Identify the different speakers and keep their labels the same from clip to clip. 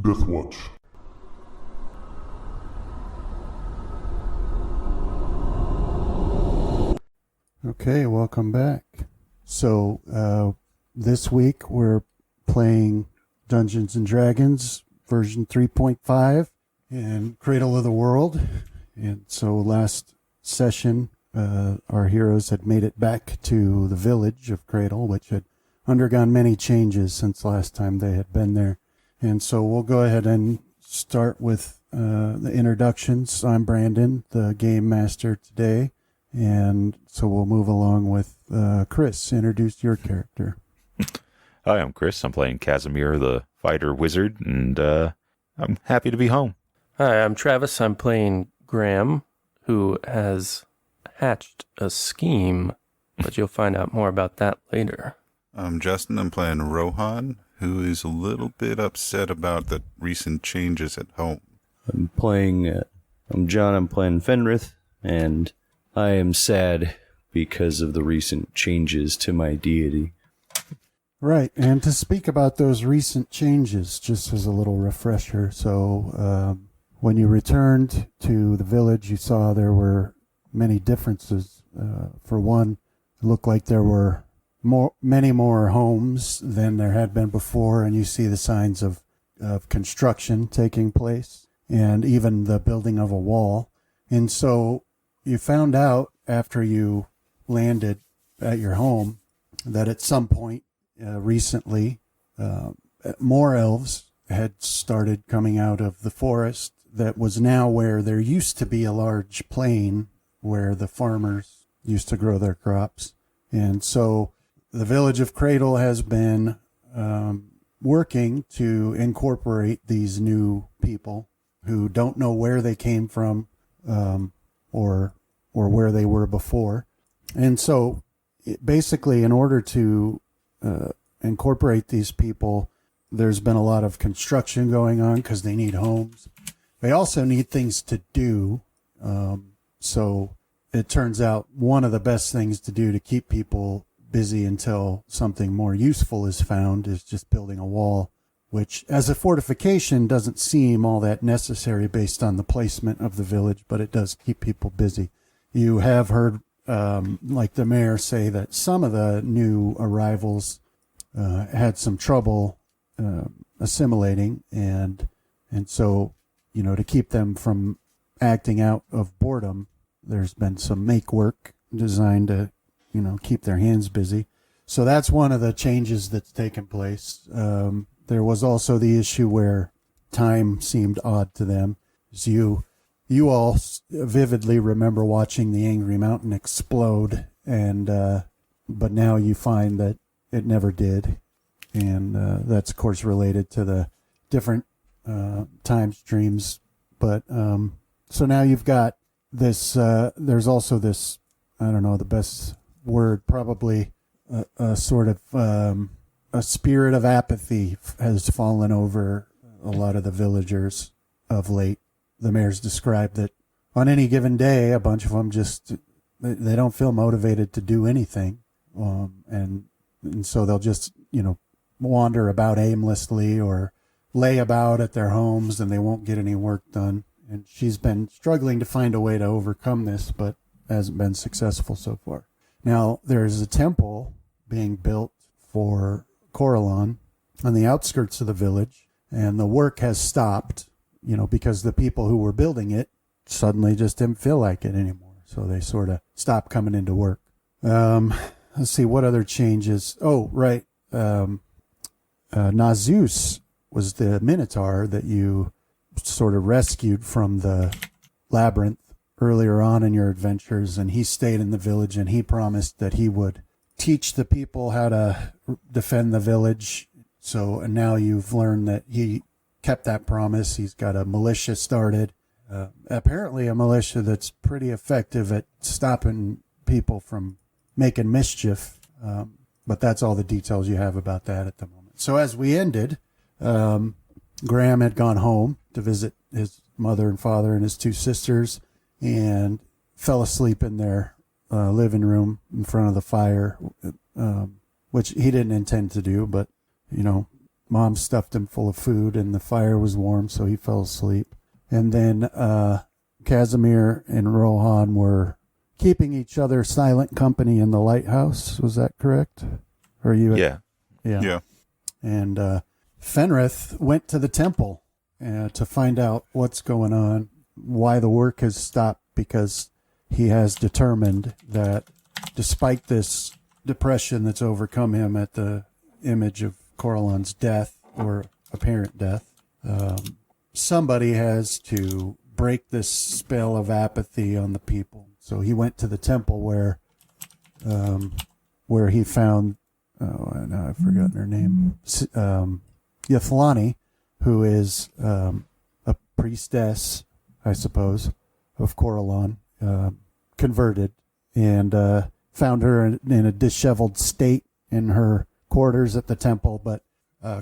Speaker 1: Death Watch.
Speaker 2: Okay, welcome back. So, this week we're playing Dungeons & Dragons version 3.5 and Cradle of the World. And so last session, our heroes had made it back to the village of Cradle, which had undergone many changes since last time they had been there. And so we'll go ahead and start with the introductions. I'm Brandon, the game master today. And so we'll move along with Chris. Introduce your character.
Speaker 3: Hi, I'm Chris. I'm playing Casimir, the fighter wizard, and I'm happy to be home.
Speaker 4: Hi, I'm Travis. I'm playing Graham, who has hatched a scheme, but you'll find out more about that later.
Speaker 5: I'm Justin. I'm playing Rohan, who is a little bit upset about the recent changes at home.
Speaker 6: I'm John. I'm playing Fenrith, and I am sad because of the recent changes to my deity.
Speaker 2: Right, and to speak about those recent changes, just as a little refresher, so when you returned to the village, you saw there were many differences. For one, it looked like there were many more homes than there had been before, and you see the signs of construction taking place, and even the building of a wall. And so you found out after you landed at your home that at some point recently more elves had started coming out of the forest that was now where there used to be a large plain where the farmers used to grow their crops. And so the village of Cradle has been working to incorporate these new people who don't know where they came from or where they were before. And so basically, in order to incorporate these people, there's been a lot of construction going on because they need homes. They also need things to do. So it turns out one of the best things to do to keep people busy until something more useful is found is just building a wall, which as a fortification doesn't seem all that necessary based on the placement of the village, but it does keep people busy. You have heard, like the mayor say, that some of the new arrivals had some trouble assimilating, and so, you know, to keep them from acting out of boredom, there's been some make work designed to, you know, keep their hands busy. So that's one of the changes that's taken place. There was also the issue where time seemed odd to them. So you all vividly remember watching the Angry Mountain explode, and but now you find that it never did, and that's of course related to the different time streams. But so now you've got this. There's also this. I don't know the best word. Probably a sort of a spirit of apathy has fallen over a lot of the villagers of late. The mayor's described that on any given day, a bunch of them just, they don't feel motivated to do anything. And so they'll just, you know, wander about aimlessly or lay about at their homes, and they won't get any work done. And she's been struggling to find a way to overcome this, but hasn't been successful so far. Now, there's a temple being built for Coralon on the outskirts of the village, and the work has stopped, you know, because the people who were building it suddenly just didn't feel like it anymore. So they sort of stopped coming into work. Let's see, what other changes? Oh, right. Nazus was the Minotaur that you sort of rescued from the labyrinth earlier on in your adventures, and he stayed in the village, and he promised that he would teach the people how to defend the village. So, and now you've learned that he kept that promise. He's got a militia started, apparently a militia that's pretty effective at stopping people from making mischief. But that's all the details you have about that at the moment. So as we ended, Graham had gone home to visit his mother and father and his two sisters, and fell asleep in their living room in front of the fire, which he didn't intend to do, but, you know, Mom stuffed him full of food, and the fire was warm, so he fell asleep. And then Casimir and Rohan were keeping each other silent company in the lighthouse. Was that correct? Or you?
Speaker 3: Yeah.
Speaker 5: Yeah.
Speaker 2: And Fenrith went to the temple to find out what's going on, why the work has stopped, because he has determined that despite this depression that's overcome him at the image of Coralon's death, or apparent death, somebody has to break this spell of apathy on the people. So he went to the temple where he found, now I've forgotten her name, Yathlani, who is a priestess, I suppose, of Coralon, converted, and found her in a disheveled state in her quarters at the temple, but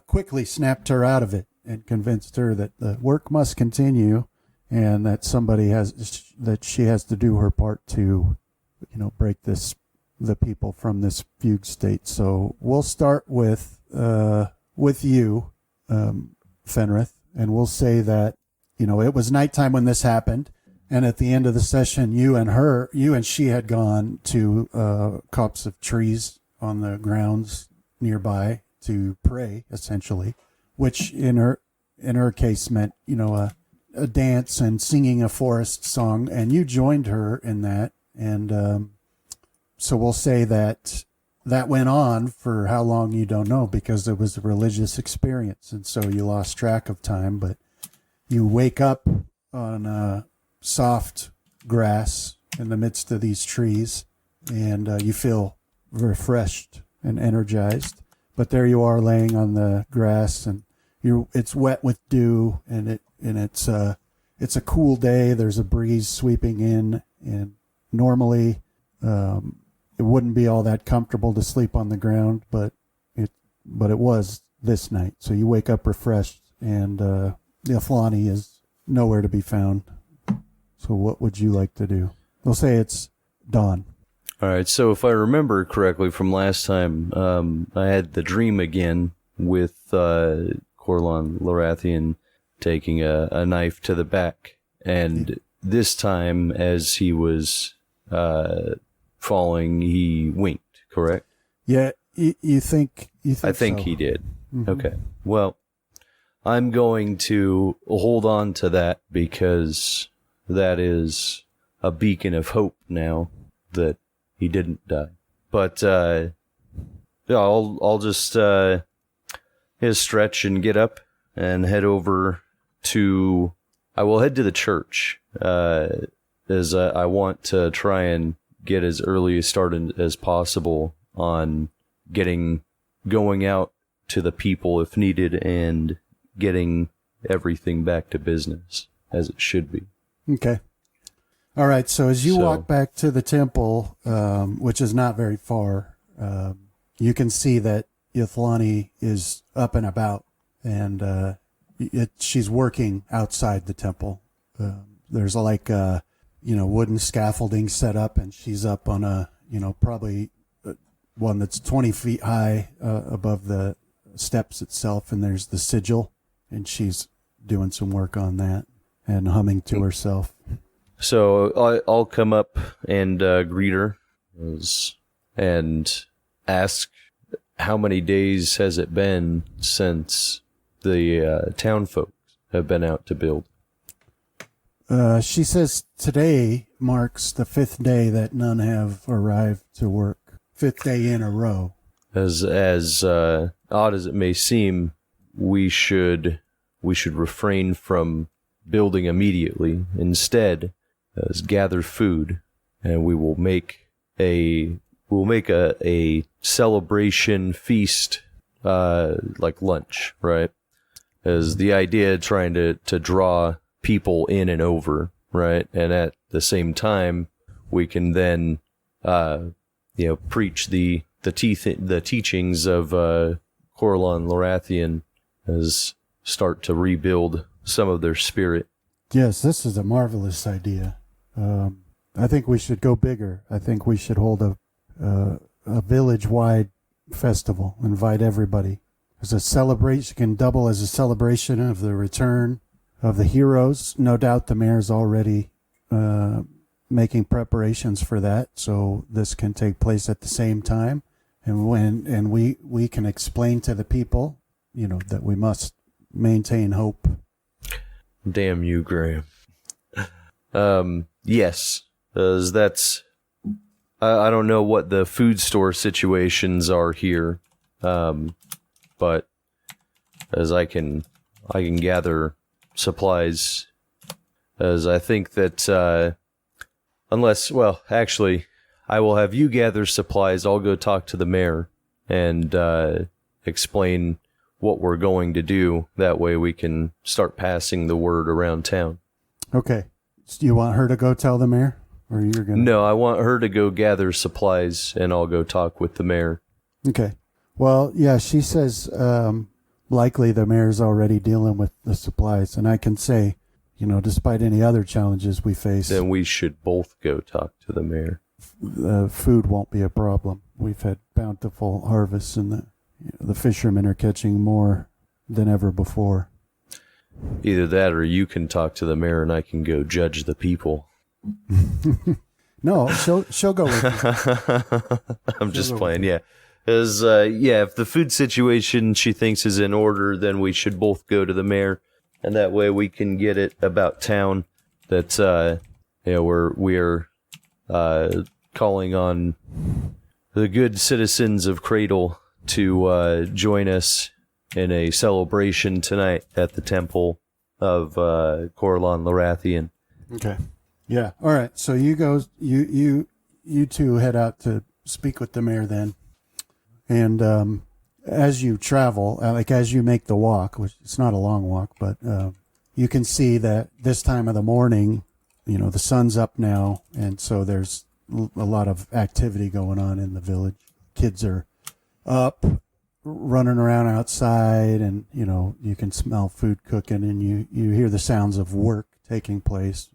Speaker 2: quickly snapped her out of it and convinced her that the work must continue, and that she has to do her part to, break the people from this fugue state. So we'll start with you, Fenrith, and we'll say that, it was nighttime when this happened. And at the end of the session, you and she had gone to copse of trees on the grounds nearby to pray, essentially, which in her case meant, a dance and singing a forest song, and you joined her in that. And so we'll say that went on for how long you don't know, because it was a religious experience, and so you lost track of time. But you wake up on soft grass in the midst of these trees, and you feel refreshed and energized. But there you are, laying on the grass, and it's wet with dew, and it's a cool day. There's a breeze sweeping in, and normally it wouldn't be all that comfortable to sleep on the ground, but it was this night. So you wake up refreshed, and Yathlani is nowhere to be found. So what would you like to do? We'll say it's dawn.
Speaker 6: All right, so if I remember correctly from last time, I had the dream again with Corlon Lorathian taking a knife to the back, and this time, as he was falling, he winked, correct?
Speaker 2: Yeah, you think
Speaker 6: I think
Speaker 2: so.
Speaker 6: he did.
Speaker 2: Mm-hmm.
Speaker 6: Okay, well, I'm going to hold on to that, because that is a beacon of hope now that he didn't die. But yeah, I'll just stretch and get up and head over to. I will head to the church, as I want to try and get as early a start as possible on going out to the people if needed, and getting everything back to business as it should be.
Speaker 2: Okay. All right. So as you walk back to the temple, which is not very far, you can see that Yathlani is up and about, and she's working outside the temple. There's like wooden scaffolding set up, and she's up on a probably one that's 20 feet high above the steps itself, and there's the sigil, and she's doing some work on that and humming to herself.
Speaker 6: So I'll come up and greet her and ask, how many days has it been since the town folks have been out to build?
Speaker 2: She says today marks the 5th day that none have arrived to work. 5th day in a row.
Speaker 6: As odd as it may seem, we should refrain from building immediately. Instead, gather food, and we will make a celebration feast, like lunch, right? As the idea, trying to draw people in and over, right? And at the same time, we can then preach the teachings of Corlon Lorathian, as start to rebuild some of their spirit.
Speaker 2: Yes, this is a marvelous idea. I think we should go bigger. I think we should hold a village-wide festival, invite everybody. as a celebration, can double as a celebration of the return of the heroes. No doubt the mayor's already making preparations for that, so this can take place at the same time. And we can explain to the people, that we must maintain hope.
Speaker 6: Damn you, Graham. Yes, as that's. I don't know what the food store situations are here, but as I can gather supplies, as I think that actually, I will have you gather supplies. I'll go talk to the mayor and explain what we're going to do. That way we can start passing the word around town.
Speaker 2: Okay. Do you want her to go tell the mayor? Or you're gonna...
Speaker 6: No, I want her to go gather supplies, and I'll go talk with the mayor.
Speaker 2: Okay. Well, yeah, she says likely the mayor's already dealing with the supplies. And I can say, despite any other challenges we face...
Speaker 6: Then we should both go talk to the mayor.
Speaker 2: Food won't be a problem. We've had bountiful harvests, and the fishermen are catching more than ever before.
Speaker 6: Either that, or you can talk to the mayor, and I can go judge the people.
Speaker 2: No, she'll go with you.
Speaker 6: I'm just playing, yeah. As if the food situation she thinks is in order, then we should both go to the mayor, and that way we can get it about town that we're calling on the good citizens of Cradle to join us in a celebration tonight at the temple of Corlon Lorathian.
Speaker 2: Okay. Yeah. All right. So you two head out to speak with the mayor then. And as you travel, as you make the walk, which it's not a long walk, but you can see that this time of the morning, the sun's up now, and so there's a lot of activity going on in the village. Kids are up, running around outside, and you can smell food cooking, and you hear the sounds of work taking place,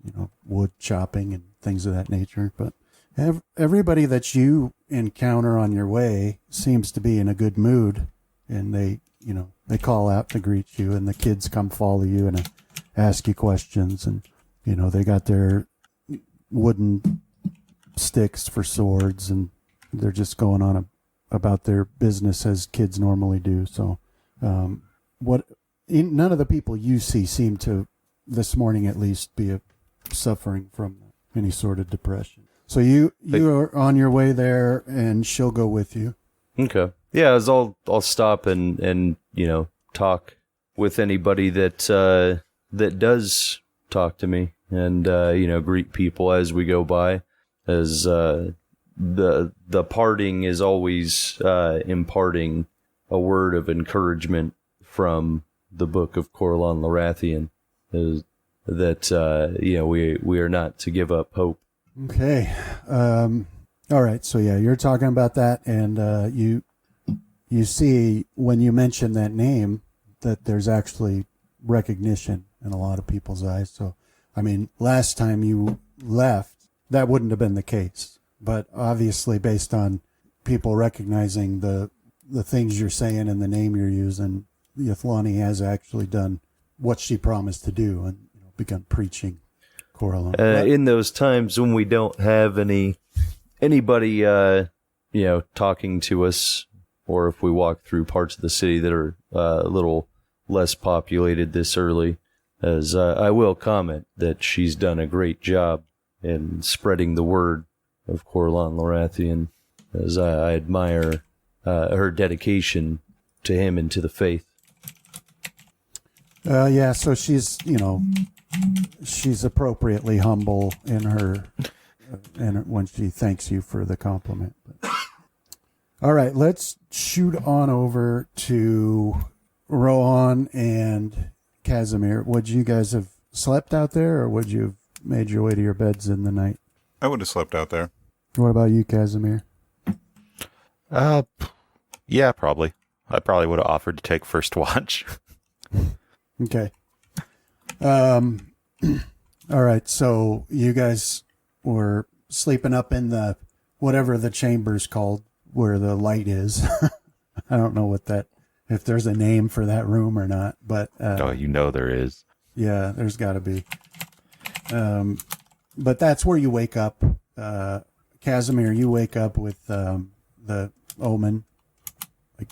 Speaker 2: wood chopping and things of that nature. But everybody that you encounter on your way seems to be in a good mood, and they call out to greet you, and the kids come follow you and ask you questions, and they got their wooden sticks for swords, and they're just going on about their business as kids normally do. So none of the people you see seem to, this morning at least, be suffering from any sort of depression. So you are on your way there, and she'll go with you.
Speaker 6: Okay. Yeah, as I'll stop and talk with anybody that does talk to me, and greet people as we go by, as the parting is always imparting a word of encouragement from the book of Corlon Lorathian, that we are not to give up hope.
Speaker 2: Okay. All right. So yeah, you're talking about that, and you see when you mention that name that there's actually recognition in a lot of people's eyes. So, I mean, last time you left, that wouldn't have been the case. But obviously, based on people recognizing the things you're saying and the name you're using, Yathlani has actually done what she promised to do and begun preaching Corlon.
Speaker 6: In those times when we don't have anybody talking to us, or if we walk through parts of the city that are a little less populated this early, as I will comment that she's done a great job in spreading the word of Corlon Lorathian, as I admire her dedication to him and to the faith.
Speaker 2: So she's appropriately humble in her, and when she thanks you for the compliment. But. All right, let's shoot on over to Rohan and Casimir. Would you guys have slept out there, or would you have made your way to your beds in the night?
Speaker 5: I would have slept out there.
Speaker 2: What about you, Casimir?
Speaker 3: Yeah, probably. I probably would have offered to take first watch.
Speaker 2: Okay. All right, so you guys were sleeping up in the, whatever the chamber's called, where the light is. I don't know what that if there's a name for that room or not. But
Speaker 3: Oh, there is.
Speaker 2: yeah, there's got to be. But that's where you wake up. Casimir, you wake up with the omen like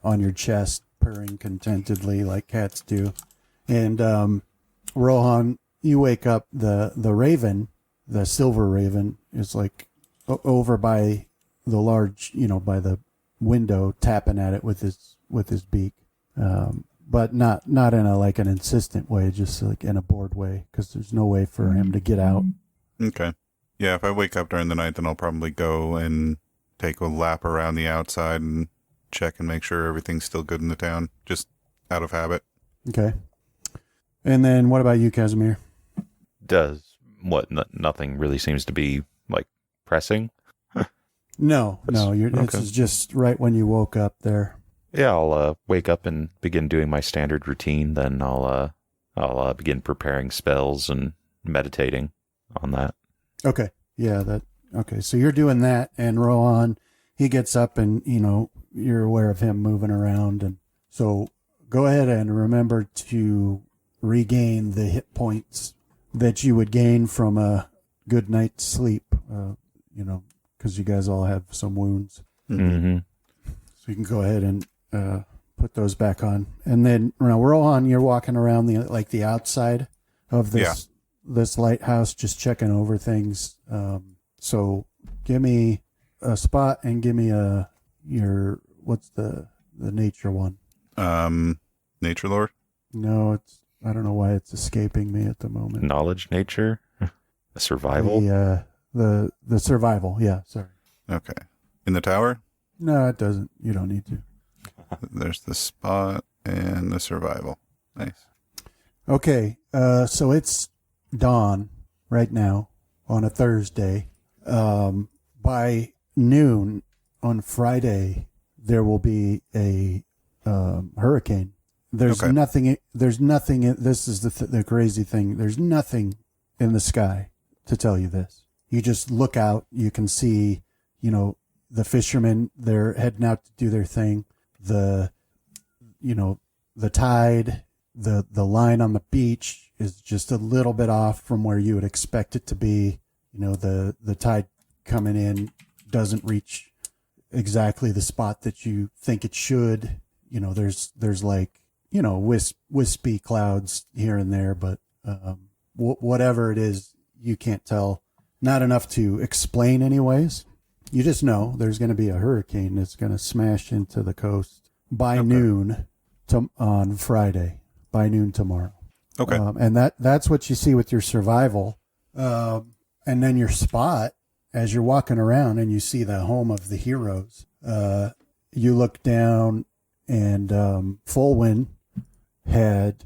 Speaker 2: on your chest, purring contentedly like cats do. And Rohan, you wake up, the raven, the silver raven, is like over by the large, by the window, tapping at it with his beak. But not in a like an insistent way, just like in a bored way, because there's no way for him to get out.
Speaker 5: Okay. Yeah, if I wake up during the night, then I'll probably go and take a lap around the outside and check and make sure everything's still good in the town, just out of habit.
Speaker 2: Okay. And then what about you, Casimir?
Speaker 3: Does what? Nothing really seems to be like pressing.
Speaker 2: No. This
Speaker 3: okay.
Speaker 2: is just right when you woke up there.
Speaker 3: Yeah, I'll wake up and begin doing my standard routine. Then I'll begin preparing spells and meditating on that.
Speaker 2: Okay. Yeah, okay. So you're doing that, and Rohan, he gets up, and you're aware of him moving around, and so go ahead and remember to regain the hit points that you would gain from a good night's sleep. Because you guys all have some wounds.
Speaker 3: Mm-hmm.
Speaker 2: So you can go ahead and put those back on, and then Rohan, you're walking around the outside of this lighthouse, just checking over things. So give me a spot and give me what's the nature one?
Speaker 5: Nature lore?
Speaker 2: No, I don't know why it's escaping me at the moment.
Speaker 3: Knowledge, nature, survival.
Speaker 2: The survival. Yeah, sorry.
Speaker 5: Okay. In the tower?
Speaker 2: No, it doesn't. You don't need to.
Speaker 5: There's the spot and the survival. Nice.
Speaker 2: Okay, so it's dawn right now on a Thursday. By noon on Friday, there will be a hurricane. There's
Speaker 5: Okay.
Speaker 2: nothing. This is the crazy thing. There's nothing in the sky to tell you this. You just look out. You can see, the fishermen. They're heading out to do their thing. The tide, the line on the beach is just a little bit off from where you would expect it to be. The tide coming in doesn't reach exactly the spot that you think it should. There's like, wispy clouds here and there, but whatever it is, you can't tell. Not enough to explain anyways. You just know there's going to be a hurricane that's going to smash into the coast by noon on Friday, by noon tomorrow.
Speaker 5: Okay.
Speaker 2: And that's what you see with your survival. And then your spot, as you're walking around and you see the home of the heroes, you look down, and Fulwin had,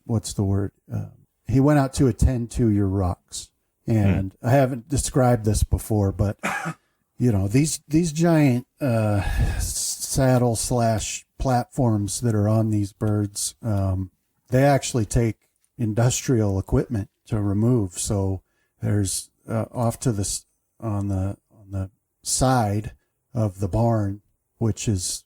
Speaker 2: what's the word? He went out to attend to your rocks. And I haven't described this before, but these giant saddle / platforms that are on these birds, they actually take industrial equipment to remove. So there's off to on the side of the barn, which is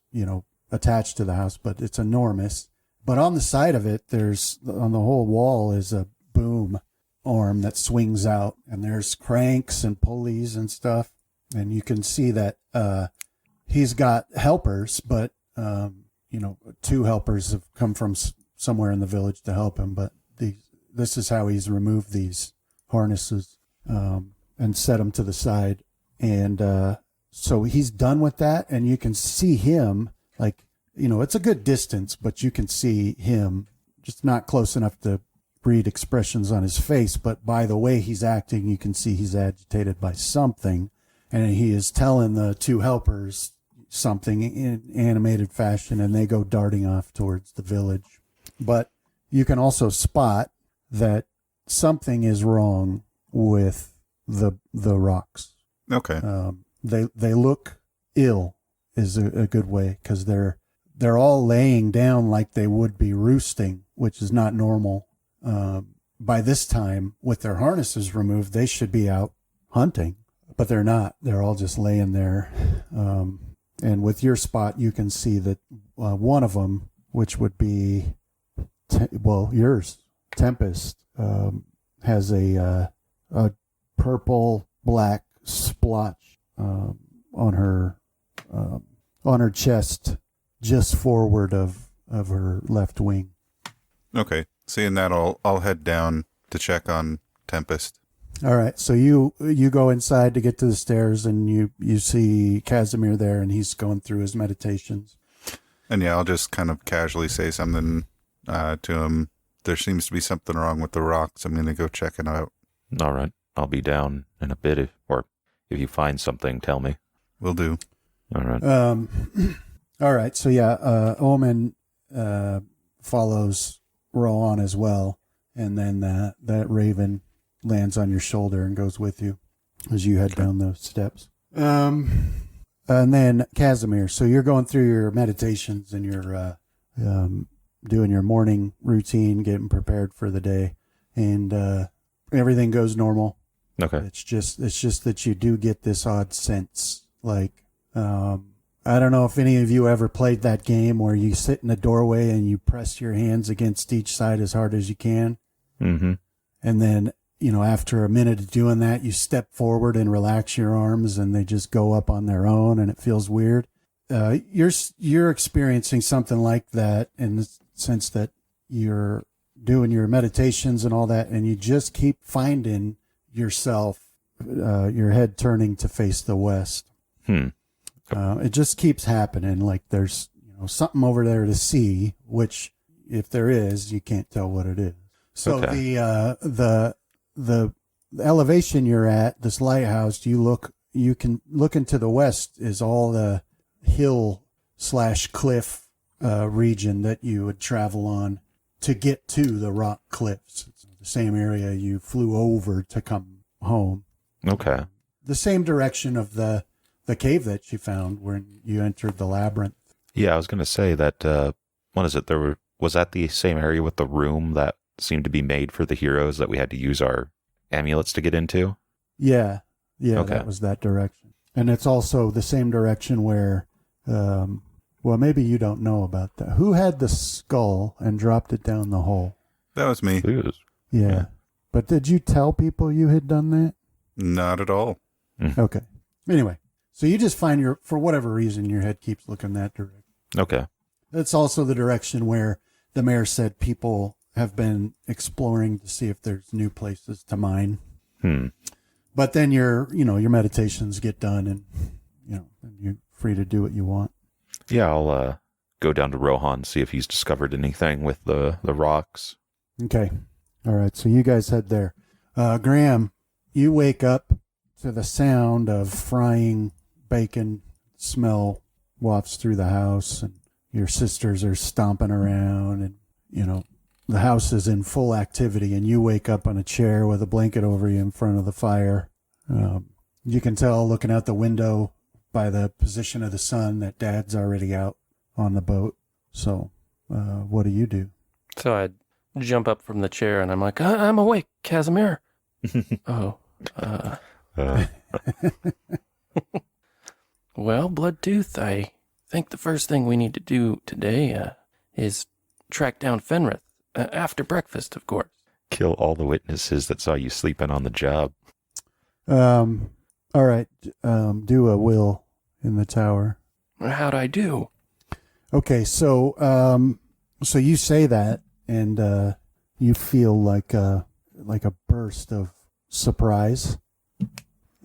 Speaker 2: attached to the house, but it's enormous. But on the side of it, on the whole wall is a boom arm that swings out, and there's cranks and pulleys and stuff, and you can see that he's got helpers, but 2 helpers have come from somewhere in the village to help him, but this is how he's removed these harnesses and set them to the side, and so he's done with that, and you can see him it's a good distance, but you can see him, just not close enough to read expressions on his face, but by the way he's acting, you can see he's agitated by something, and he is telling the 2 helpers something in animated fashion, and they go darting off towards the village. But you can also spot that something is wrong with the rocks.
Speaker 5: Okay.
Speaker 2: They look ill is a good way, because they're all laying down like they would be roosting, which is not normal. By this time, with their harnesses removed, they should be out hunting, but they're not. They're all just laying there. And with your spot, you can see that one of them, which would be, yours, Tempest, has a purple black splotch on her chest, just forward of her left wing.
Speaker 5: Okay. Seeing that, I'll head down to check on Tempest.
Speaker 2: All right, so you go inside to get to the stairs, and you see Casimir there, and he's going through his meditations.
Speaker 5: And yeah, I'll just kind of casually say something to him. There seems to be something wrong with the rocks. I'm going to go check it out.
Speaker 3: All right. I'll be down in a bit. If you find something, tell me.
Speaker 5: Will do.
Speaker 3: All right.
Speaker 2: All right, so yeah, Omen follows Rowan as well, and then that raven lands on your shoulder and goes with you as you head down those steps. And then Casimir, so you're going through your meditations and you're doing your morning routine, getting prepared for the day, and everything goes normal.
Speaker 3: Okay.
Speaker 2: It's just that you do get this odd sense, like I don't know if any of you ever played that game where you sit in a doorway and you press your hands against each side as hard as you can.
Speaker 3: Mm-hmm.
Speaker 2: And then, after a minute of doing that, you step forward and relax your arms and they just go up on their own and it feels weird. You're experiencing something like that in the sense that you're doing your meditations and all that, and you just keep finding yourself, your head turning to face the west. It just keeps happening. Like there's something over there to see, which if there is, you can't tell what it is. So the elevation you're at, this lighthouse, you can look into the west is all the hill/cliff region that you would travel on to get to the rock cliffs. It's the same area you flew over to come home.
Speaker 3: Okay.
Speaker 2: The same direction of the cave that you found when you entered the labyrinth.
Speaker 3: Yeah, I was going to say that, what is it? Was that the same area with the room that seemed to be made for the heroes that we had to use our amulets to get into?
Speaker 2: Yeah,
Speaker 3: Okay.
Speaker 2: That was that direction. And it's also the same direction where, maybe you don't know about that. Who had the skull and dropped it down the hole?
Speaker 5: That was me.
Speaker 2: Yeah. But did you tell people you had done that?
Speaker 5: Not at all.
Speaker 2: Okay. Anyway, so you just find for whatever reason, your head keeps looking that direction.
Speaker 3: Okay.
Speaker 2: That's also the direction where the mayor said people have been exploring to see if there's new places to mine. But then your meditations get done and, you're free to do what you want.
Speaker 3: Yeah, I'll go down to Rohan, see if he's discovered anything with the rocks.
Speaker 2: Okay. All right. So you guys head there. Graham, you wake up to the sound of frying bacon. Smell wafts through the house, and your sisters are stomping around, and, the house is in full activity, and you wake up on a chair with a blanket over you in front of the fire. You can tell looking out the window by the position of the sun that Dad's already out on the boat. So, what do you do?
Speaker 4: So I jump up from the chair and I'm like, I'm awake, Casimir. Oh. Well, Bloodtooth, I think the first thing we need to do today is track down Fenrith. After breakfast, of course.
Speaker 3: Kill all the witnesses that saw you sleeping on the job.
Speaker 2: All right. Do a will in the tower.
Speaker 4: How'd I do?
Speaker 2: Okay, so you say that, and you feel like a burst of surprise,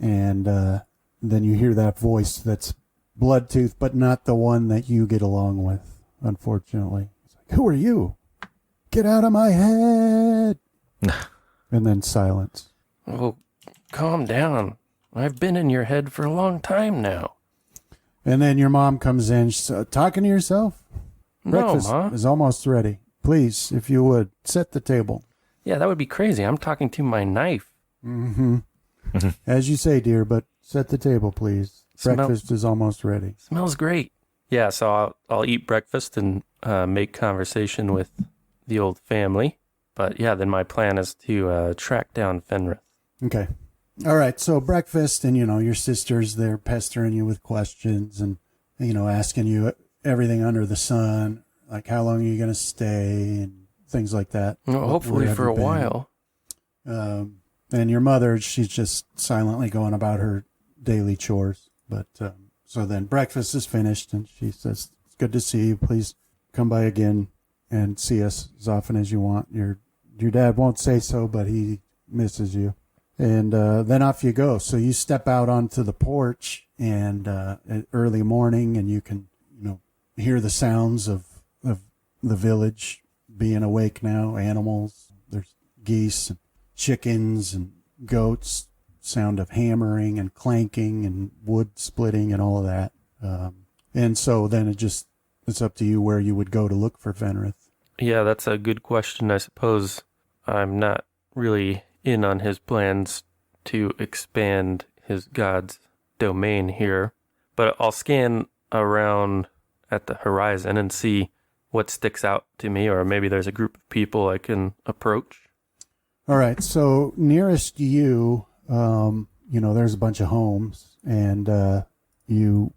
Speaker 2: and then you hear that voice that's Bloodtooth, but not the one that you get along with, unfortunately. It's like, who are you? Get out of my head! And then silence.
Speaker 4: Oh, calm down. I've been in your head for a long time now.
Speaker 2: And then your mom comes in. She's talking to yourself? Breakfast
Speaker 4: No, Ma.
Speaker 2: is almost ready. Please, if you would, set the table.
Speaker 4: Yeah, that would be crazy. I'm talking to my knife.
Speaker 2: Mm-hmm. As you say, dear, but set the table, please. Breakfast is almost ready.
Speaker 4: Smells great. Yeah, so I'll eat breakfast and make conversation with the old family. But yeah, then my plan is to track down Fenrith.
Speaker 2: Okay. All right. So breakfast, and your sisters, they're pestering you with questions and asking you everything under the sun, like how long are you going to stay and things like that.
Speaker 4: Well, hopefully
Speaker 2: Where
Speaker 4: for a
Speaker 2: have you been?
Speaker 4: while.
Speaker 2: And your mother, she's just silently going about her daily chores. But so then breakfast is finished, and she says, "It's good to see you. Please come by again and see us as often as you want. Your dad won't say so, but he misses you." And then off you go. So you step out onto the porch, and at early morning, and you can hear the sounds of the village being awake now. Animals, there's geese and chickens and goats, sound of hammering and clanking and wood splitting and all of that. And so then it's up to you where you would go to look for Fenrith.
Speaker 4: Yeah, that's a good question. I suppose I'm not really in on his plans to expand his god's domain here, but I'll scan around at the horizon and see what sticks out to me, or maybe there's a group of people I can approach.
Speaker 2: All right, so nearest you, there's a bunch of homes, and you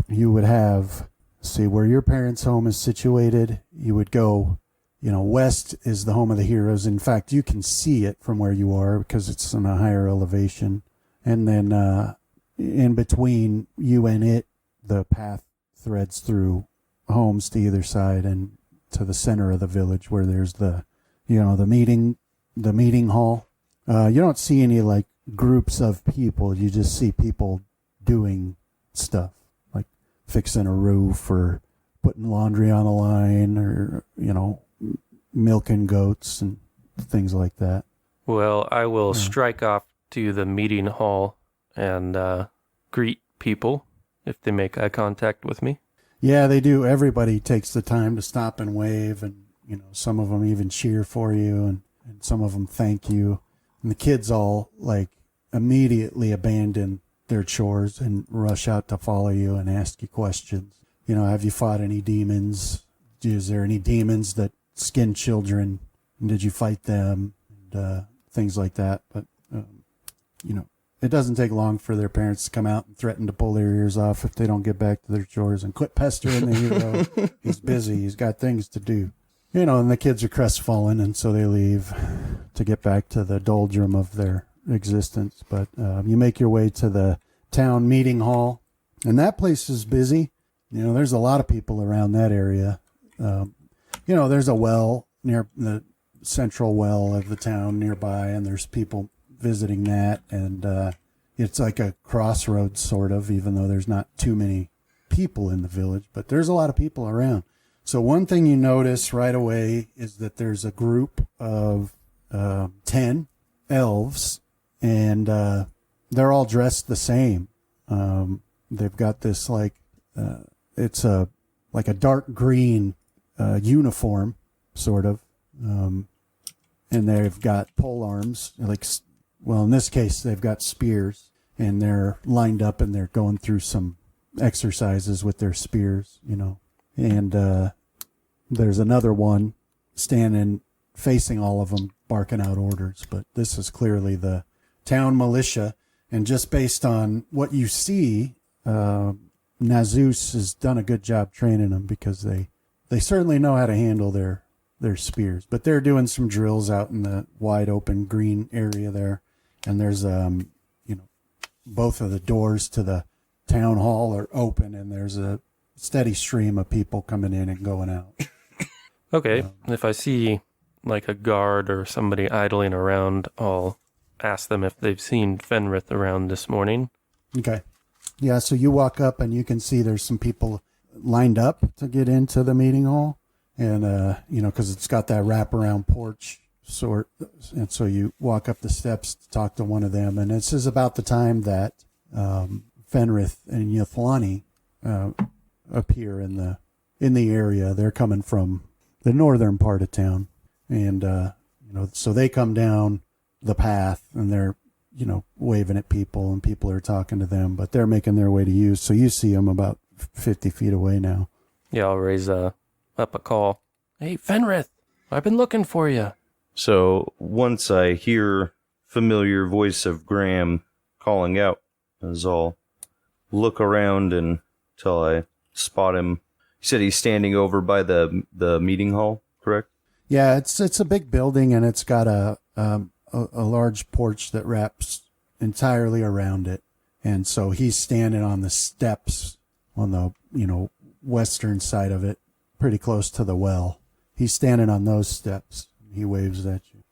Speaker 2: would have, see, where your parents' home is situated, you would go, west is the home of the heroes. In fact, you can see it from where you are because it's on a higher elevation. And then in between you and it, the path threads through homes to either side and to the center of the village where there's the meeting hall. You don't see any like groups of people. You just see people doing stuff like fixing a roof or putting laundry on a line or, milking goats and things like that.
Speaker 4: Well, I will strike off to the meeting hall and greet people if they make eye contact with me.
Speaker 2: Yeah, they do. Everybody takes the time to stop and wave, and some of them even cheer for you, and some of them thank you. And the kids all like immediately abandon their chores and rush out to follow you and ask you questions. Have you fought any demons? Is there any demons that skin children? And did you fight them? And things like that. But it doesn't take long for their parents to come out and threaten to pull their ears off if they don't get back to their chores and quit pestering the hero. He's busy. He's got things to do. And the kids are crestfallen, and so they leave to get back to the doldrum of their existence. But you make your way to the town meeting hall, and that place is busy. There's a lot of people around that area. There's a well near the central well of the town nearby, and there's people visiting that, and it's like a crossroads sort of, even though there's not too many people in the village, but there's a lot of people around. So one thing you notice right away is that there's a group of 10 elves, and they're all dressed the same. They've got this it's a dark green uniform, sort of, and they've got pole arms, in this case they've got spears, and they're lined up and they're going through some exercises with their spears, and there's another one standing facing all of them barking out orders. But this is clearly the town militia, and just based on what you see, Nazus has done a good job training them, because they certainly know how to handle their spears. But they're doing some drills out in the wide open green area there, and there's both of the doors to the town hall are open, and there's a steady stream of people coming in and going out.
Speaker 4: Okay, if I see like a guard or somebody idling around, I'll ask them if they've seen Fenrith around this morning.
Speaker 2: Okay. Yeah, so you walk up and you can see there's some people lined up to get into the meeting hall, and because it's got that wraparound porch sort, and so you walk up the steps to talk to one of them, and this is about the time that Fenrith and Yathlani appear in the area. They're coming from the northern part of town, and so they come down the path, and they're waving at people, and people are talking to them, but they're making their way to you. So you see them about 50 feet away now.
Speaker 4: Yeah, I'll raise up a call. Hey, Fenrith, I've been looking for you.
Speaker 6: So once I hear familiar voice of Graham calling out, as I'll look around until I spot him. said he's standing over by the meeting hall, correct?
Speaker 2: Yeah, it's a big building, and it's got a large porch that wraps entirely around it. And so he's standing on the steps on the, western side of it, pretty close to the well. He's standing on those steps. He waves at you.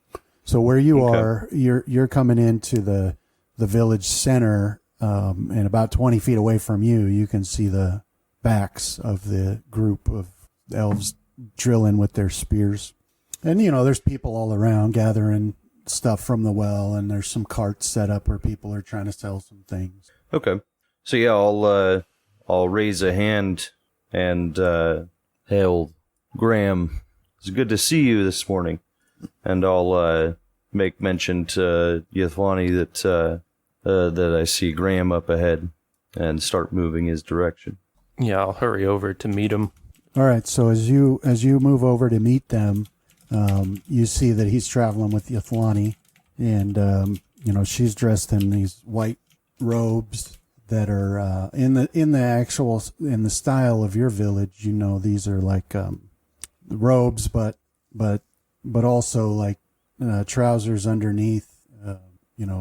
Speaker 2: So where you are, you're coming into the village center, and about 20 feet away from you, you can see the backs of the group of elves drilling with their spears. And, there's people all around gathering stuff from the well, and there's some carts set up where people are trying to sell some things.
Speaker 6: Okay. So yeah, I'll raise a hand and hail Graham. It's good to see you this morning. And I'll make mention to Yathlani that I see Graham up ahead and start moving his direction.
Speaker 4: Yeah, I'll hurry over to meet him.
Speaker 2: All right, so as you move over to meet them, you see that he's traveling with Yathlani, and she's dressed in these white robes that are in the style of your village. These are like robes, but also like trousers underneath,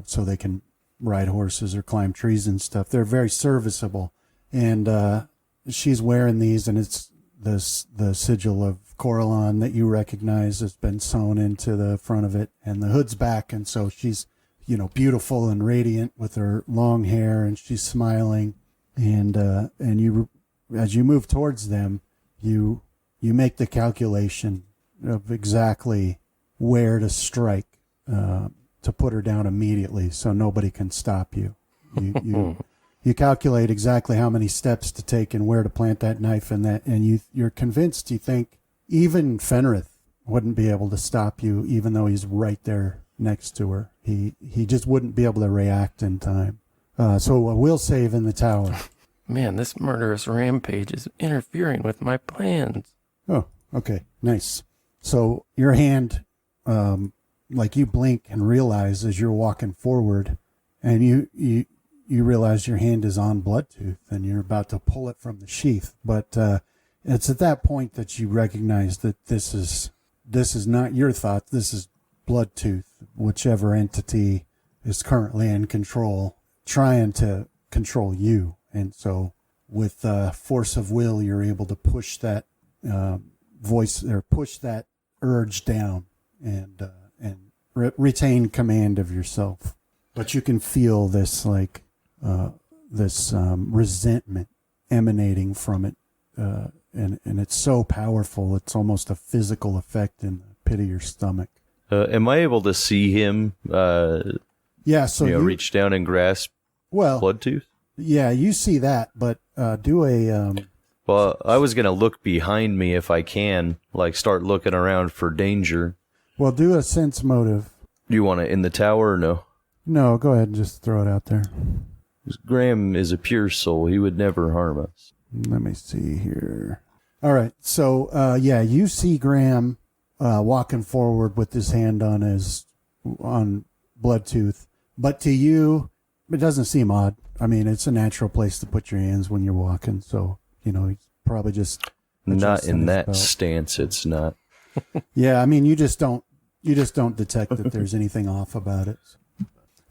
Speaker 2: so they can ride horses or climb trees and stuff. They're very serviceable, and she's wearing these, and it's the sigil of Coralon that you recognize has been sewn into the front of it, and the hood's back, and so she's beautiful and radiant with her long hair, and she's smiling, and you, as you move towards them, you make the calculation of exactly where to strike to put her down immediately, so nobody can stop you. You calculate exactly how many steps to take and where to plant that knife, and you're convinced. You think even Fenrith wouldn't be able to stop you, even though he's right there next to her. He just wouldn't be able to react in time. So we'll save in the tower.
Speaker 4: Man, this murderous rampage is interfering with my plans.
Speaker 2: Oh, okay, nice. So your hand, like you blink and realize as you're walking forward, and you realize your hand is on Bloodtooth, and you're about to pull it from the sheath. But it's at that point that you recognize that this is not your thought. This is Bloodtooth, whichever entity is currently in control, trying to control you. And so with force of will, you're able to push that voice, or push that urge down, and retain command of yourself. But you can feel this resentment emanating from it, and it's so powerful. It's almost a physical effect in the pit of your stomach.
Speaker 6: Am I able to see him?
Speaker 2: Yeah. So you
Speaker 6: reach down and grasp Bloodtooth.
Speaker 2: Yeah, you see that, but do a.
Speaker 6: Well, I was gonna look behind me if I can, like start looking around for danger.
Speaker 2: Well, do a sense motive.
Speaker 6: You want it in the tower or no?
Speaker 2: No, go ahead and just throw it out there.
Speaker 6: Graham is a pure soul. He would never harm us.
Speaker 2: Let me see here. All right. So, you see Graham walking forward with his hand on Bloodtooth. But to you, it doesn't seem odd. I mean, it's a natural place to put your hands when you're walking. So, he's probably just
Speaker 6: not in that
Speaker 2: belt.
Speaker 6: stance. It's not.
Speaker 2: Yeah. I mean, you just don't detect that there's anything off about it.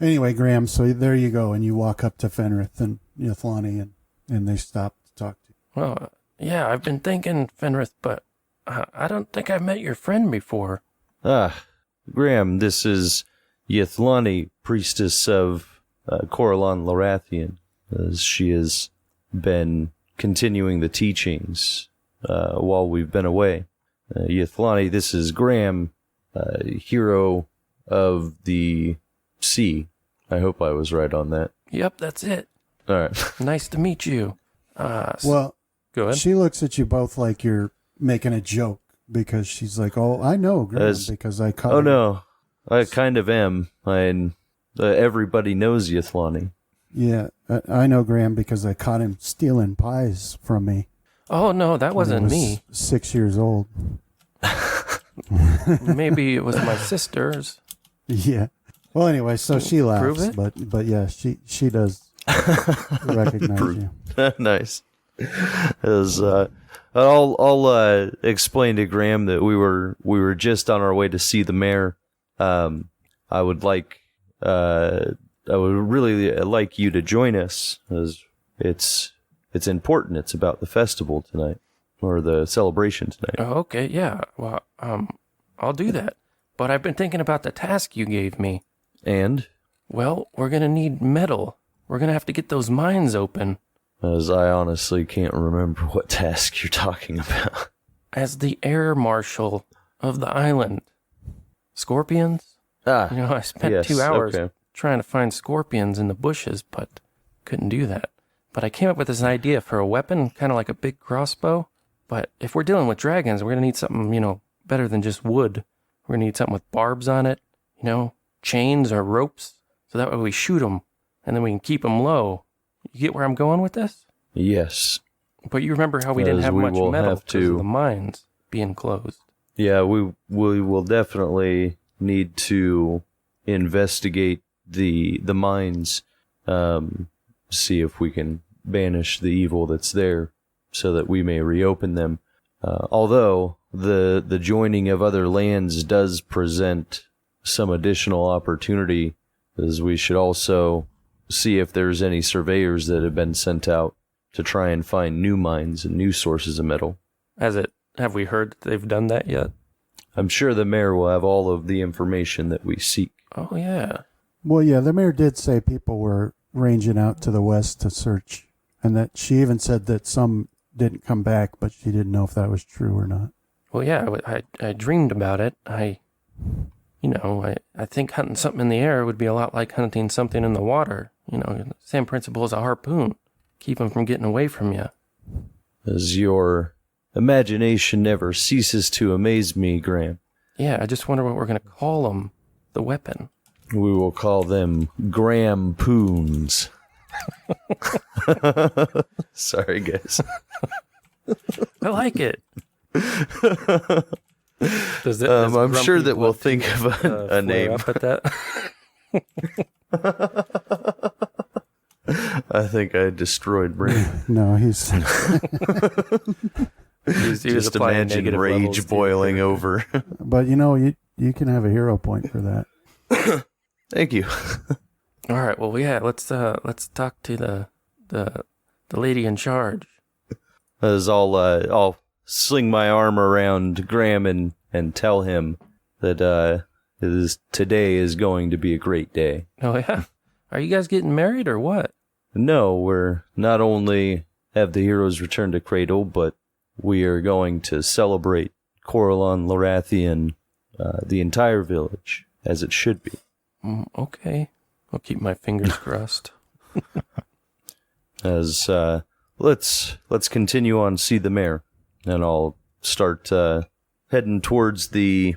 Speaker 2: Anyway, Graham, so there you go, and you walk up to Fenrith and Yathlani, and they stop to talk to you.
Speaker 4: Well, yeah, I've been thinking, Fenrith, but I don't think I've met your friend before.
Speaker 6: Graham, this is Yathlani, priestess of Coralon Lorathian, as she has been continuing the teachings while we've been away. Yathlani, this is Graham, hero of the sea. I hope I was right on that.
Speaker 4: Yep, that's it.
Speaker 6: All right.
Speaker 4: Nice to meet you.
Speaker 2: Well,
Speaker 4: go ahead.
Speaker 2: She looks at you both like you're making a joke, because she's like, "Oh, I know Graham because I caught."
Speaker 6: Oh
Speaker 2: him.
Speaker 6: no, I kind of am. Everybody knows Yathlani.
Speaker 2: Yeah, I know Graham because I caught him stealing pies from me.
Speaker 4: Oh no, that wasn't me.
Speaker 2: 6 years old.
Speaker 4: Maybe it was my sister's.
Speaker 2: Yeah. Well, anyway, so she laughs, but yeah, she does recognize you.
Speaker 6: Nice. As I'll explain to Graham that we were just on our way to see the mayor. I would really like you to join us, as it's important. It's about the festival tonight, or the celebration tonight.
Speaker 4: Oh, okay, yeah. Well, I'll do that. But I've been thinking about the task you gave me.
Speaker 6: And
Speaker 4: Well, we're gonna need metal. We're gonna have to get those mines open.
Speaker 6: as I honestly can't remember what task you're talking about.
Speaker 4: As the air marshal of the island. Scorpions?
Speaker 6: Ah,
Speaker 4: You know, I spent
Speaker 6: yes,
Speaker 4: 2 hours
Speaker 6: okay.
Speaker 4: trying to find scorpions in the bushes, but couldn't do that. But I came up with this idea for a weapon, kind of like a big crossbow. But if we're dealing with dragons, we're going to need something, better than just wood. We're going to need something with barbs on it, chains or ropes. So that way we shoot them, and then we can keep them low. You get where I'm going with this?
Speaker 6: Yes.
Speaker 4: But you remember how we didn't
Speaker 6: As
Speaker 4: have
Speaker 6: we
Speaker 4: much
Speaker 6: will
Speaker 4: metal
Speaker 6: have
Speaker 4: because
Speaker 6: to-
Speaker 4: of the mines being closed.
Speaker 6: Yeah, we will definitely need to investigate the mines, see if we can banish the evil that's there, so that we may reopen them. Although the joining of other lands does present some additional opportunity, as we should also see if there's any surveyors that have been sent out to try and find new mines and new sources of metal.
Speaker 4: Have we heard that they've done that yet?
Speaker 6: I'm sure the mayor will have all of the information that we seek.
Speaker 4: Oh, yeah.
Speaker 2: Well, yeah, the mayor did say people were ranging out to the west to search, and that she even said that some didn't come back, but she didn't know if that was true or not.
Speaker 4: Well, yeah, I dreamed about it. I think hunting something in the air would be a lot like hunting something in the water. Same principle as a harpoon. Keep them from getting away from you.
Speaker 6: As your imagination never ceases to amaze me, Graham.
Speaker 4: Yeah, I just wonder what we're going to call them, the weapon.
Speaker 6: We will call them Graham Poons. Sorry, guys.
Speaker 4: I like it.
Speaker 6: I'm sure that we'll think of a name.
Speaker 4: Up at that?
Speaker 6: I think I destroyed Brandon.
Speaker 2: No, he's
Speaker 4: He was
Speaker 6: Just
Speaker 4: applying
Speaker 6: imagine
Speaker 4: negative levels
Speaker 6: rage
Speaker 4: to
Speaker 6: boiling
Speaker 4: your-
Speaker 6: over.
Speaker 2: but you can have a hero point for that.
Speaker 6: Thank you.
Speaker 4: All right. Well, yeah. Let's talk to the lady in charge.
Speaker 6: As I'll sling my arm around Graham and tell him that today is going to be a great day.
Speaker 4: Oh yeah. Are you guys getting married or what?
Speaker 6: No, we're not only have the heroes return to Cradle, but we are going to celebrate Coralon Lorathian, the entire village, as it should be.
Speaker 4: Okay. I'll keep my fingers crossed.
Speaker 6: As let's continue on, see the mayor, and I'll start heading towards the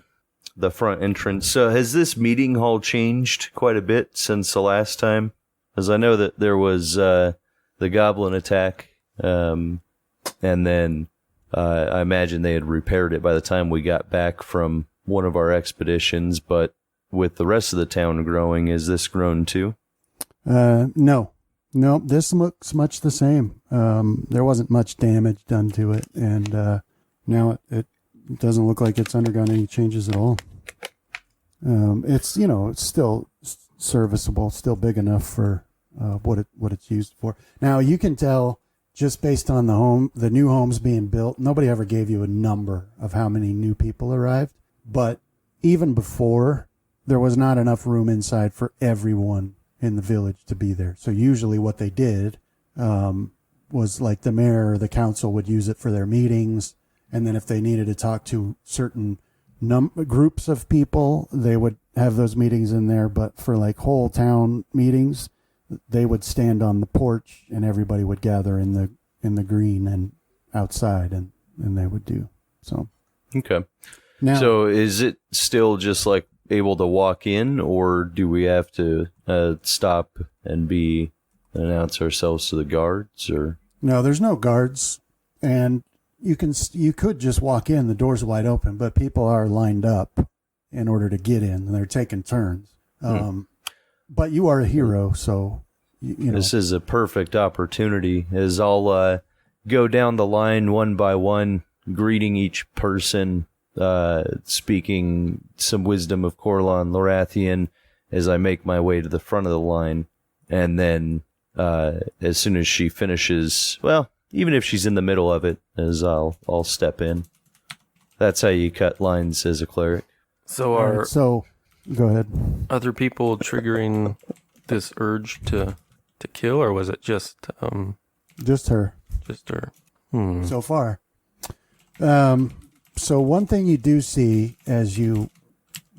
Speaker 6: front entrance. Has this meeting hall changed quite a bit since the last time? As I know that there was the goblin attack, and then I imagine they had repaired it by the time we got back from one of our expeditions. But with the rest of the town growing, is this grown too?
Speaker 2: No, this looks much the same. There wasn't much damage done to it, and now it doesn't look like it's undergone any changes at all. It's it's still serviceable, still big enough for what it's used for. Now you can tell just based on the new homes being built. Nobody ever gave you a number of how many new people arrived, but even before, there was not enough room inside for everyone in the village to be there. So usually what they did was like the mayor or the council would use it for their meetings, and then if they needed to talk to certain groups of people, they would have those meetings in there. But for like whole town meetings, they would stand on the porch and everybody would gather in the green and outside, and they would do so.
Speaker 6: Okay.
Speaker 2: Now,
Speaker 6: So is it still just like able to walk in, or do we have to stop and announce ourselves to the guards? Or
Speaker 2: no, there's no guards, and you could just walk in. The door's wide open, but people are lined up in order to get in, and they're taking turns. But you are a hero, so you know.
Speaker 6: This is a perfect opportunity. As I'll go down the line one by one, greeting each person, speaking some wisdom of Corlon Lorathian as I make my way to the front of the line. And then as soon as she finishes, well, even if she's in the middle of it, as I'll step in. That's how you cut lines as a cleric.
Speaker 4: So
Speaker 2: All
Speaker 4: are
Speaker 2: right, so, go ahead.
Speaker 4: other people triggering this urge to kill, or was it just
Speaker 2: Just her.
Speaker 4: her?
Speaker 2: So far. So one thing you do see as you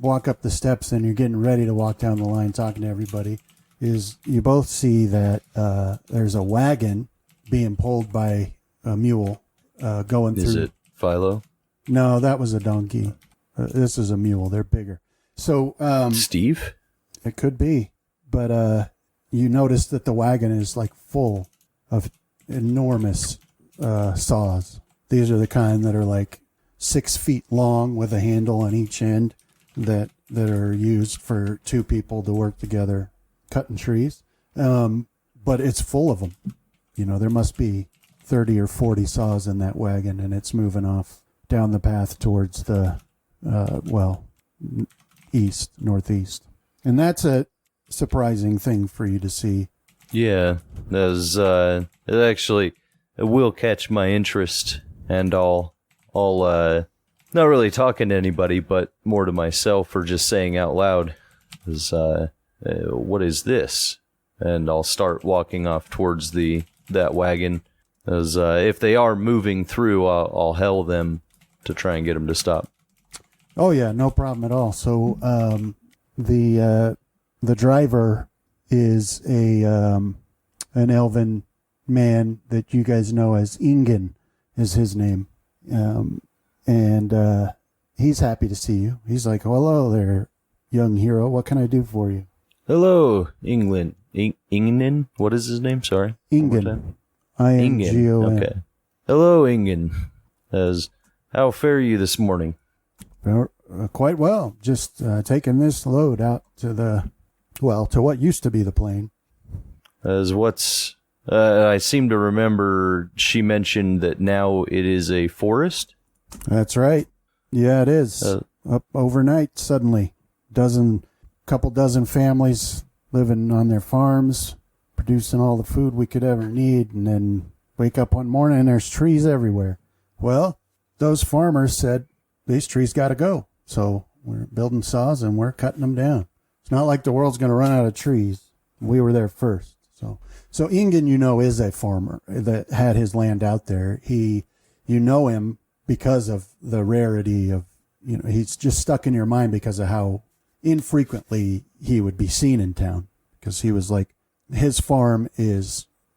Speaker 2: walk up the steps and you're getting ready to walk down the line talking to everybody is you both see that there's a wagon being pulled by a mule going through.
Speaker 6: Is it Philo?
Speaker 2: No, that was a donkey. This is a mule. They're bigger. So
Speaker 6: Steve?
Speaker 2: it could be. But you notice that the wagon is like full of enormous saws. These are the kind that are like 6 feet long with a handle on each end that are used for two people to work together cutting trees. But it's full of them. There must be 30 or 40 saws in that wagon, and it's moving off down the path towards the, northeast. And that's a surprising thing for you to see.
Speaker 6: Yeah, it will catch my interest, and I'll not really talking to anybody, but more to myself or just saying out loud, what is this? And I'll start walking off towards that wagon. As if they are moving through, I'll hail them to try and get them to stop.
Speaker 2: Oh yeah, no problem at all. So the driver is an elven man that you guys know as Ingen is his name, and he's happy to see you. He's like, "Hello there, young hero. What can I do for you?"
Speaker 6: Hello, England. Ingen? What is his name? Sorry.
Speaker 2: Ingen. Ingon.
Speaker 6: Okay. Hello, Ingen. How fare you this morning?
Speaker 2: Quite well. Just taking this load out to what used to be the plain.
Speaker 6: I seem to remember she mentioned that now it is a forest.
Speaker 2: That's right. Yeah, it is. Up overnight, suddenly, couple dozen families living on their farms, producing all the food we could ever need, and then wake up one morning and there's trees everywhere. Well, those farmers said, these trees got to go. So we're building saws and we're cutting them down. It's not like the world's going to run out of trees. We were there first. So Ingen, is a farmer that had his land out there. You know him because of the rarity of, he's just stuck in your mind because of how infrequently he would be seen in town, because he was like, his farm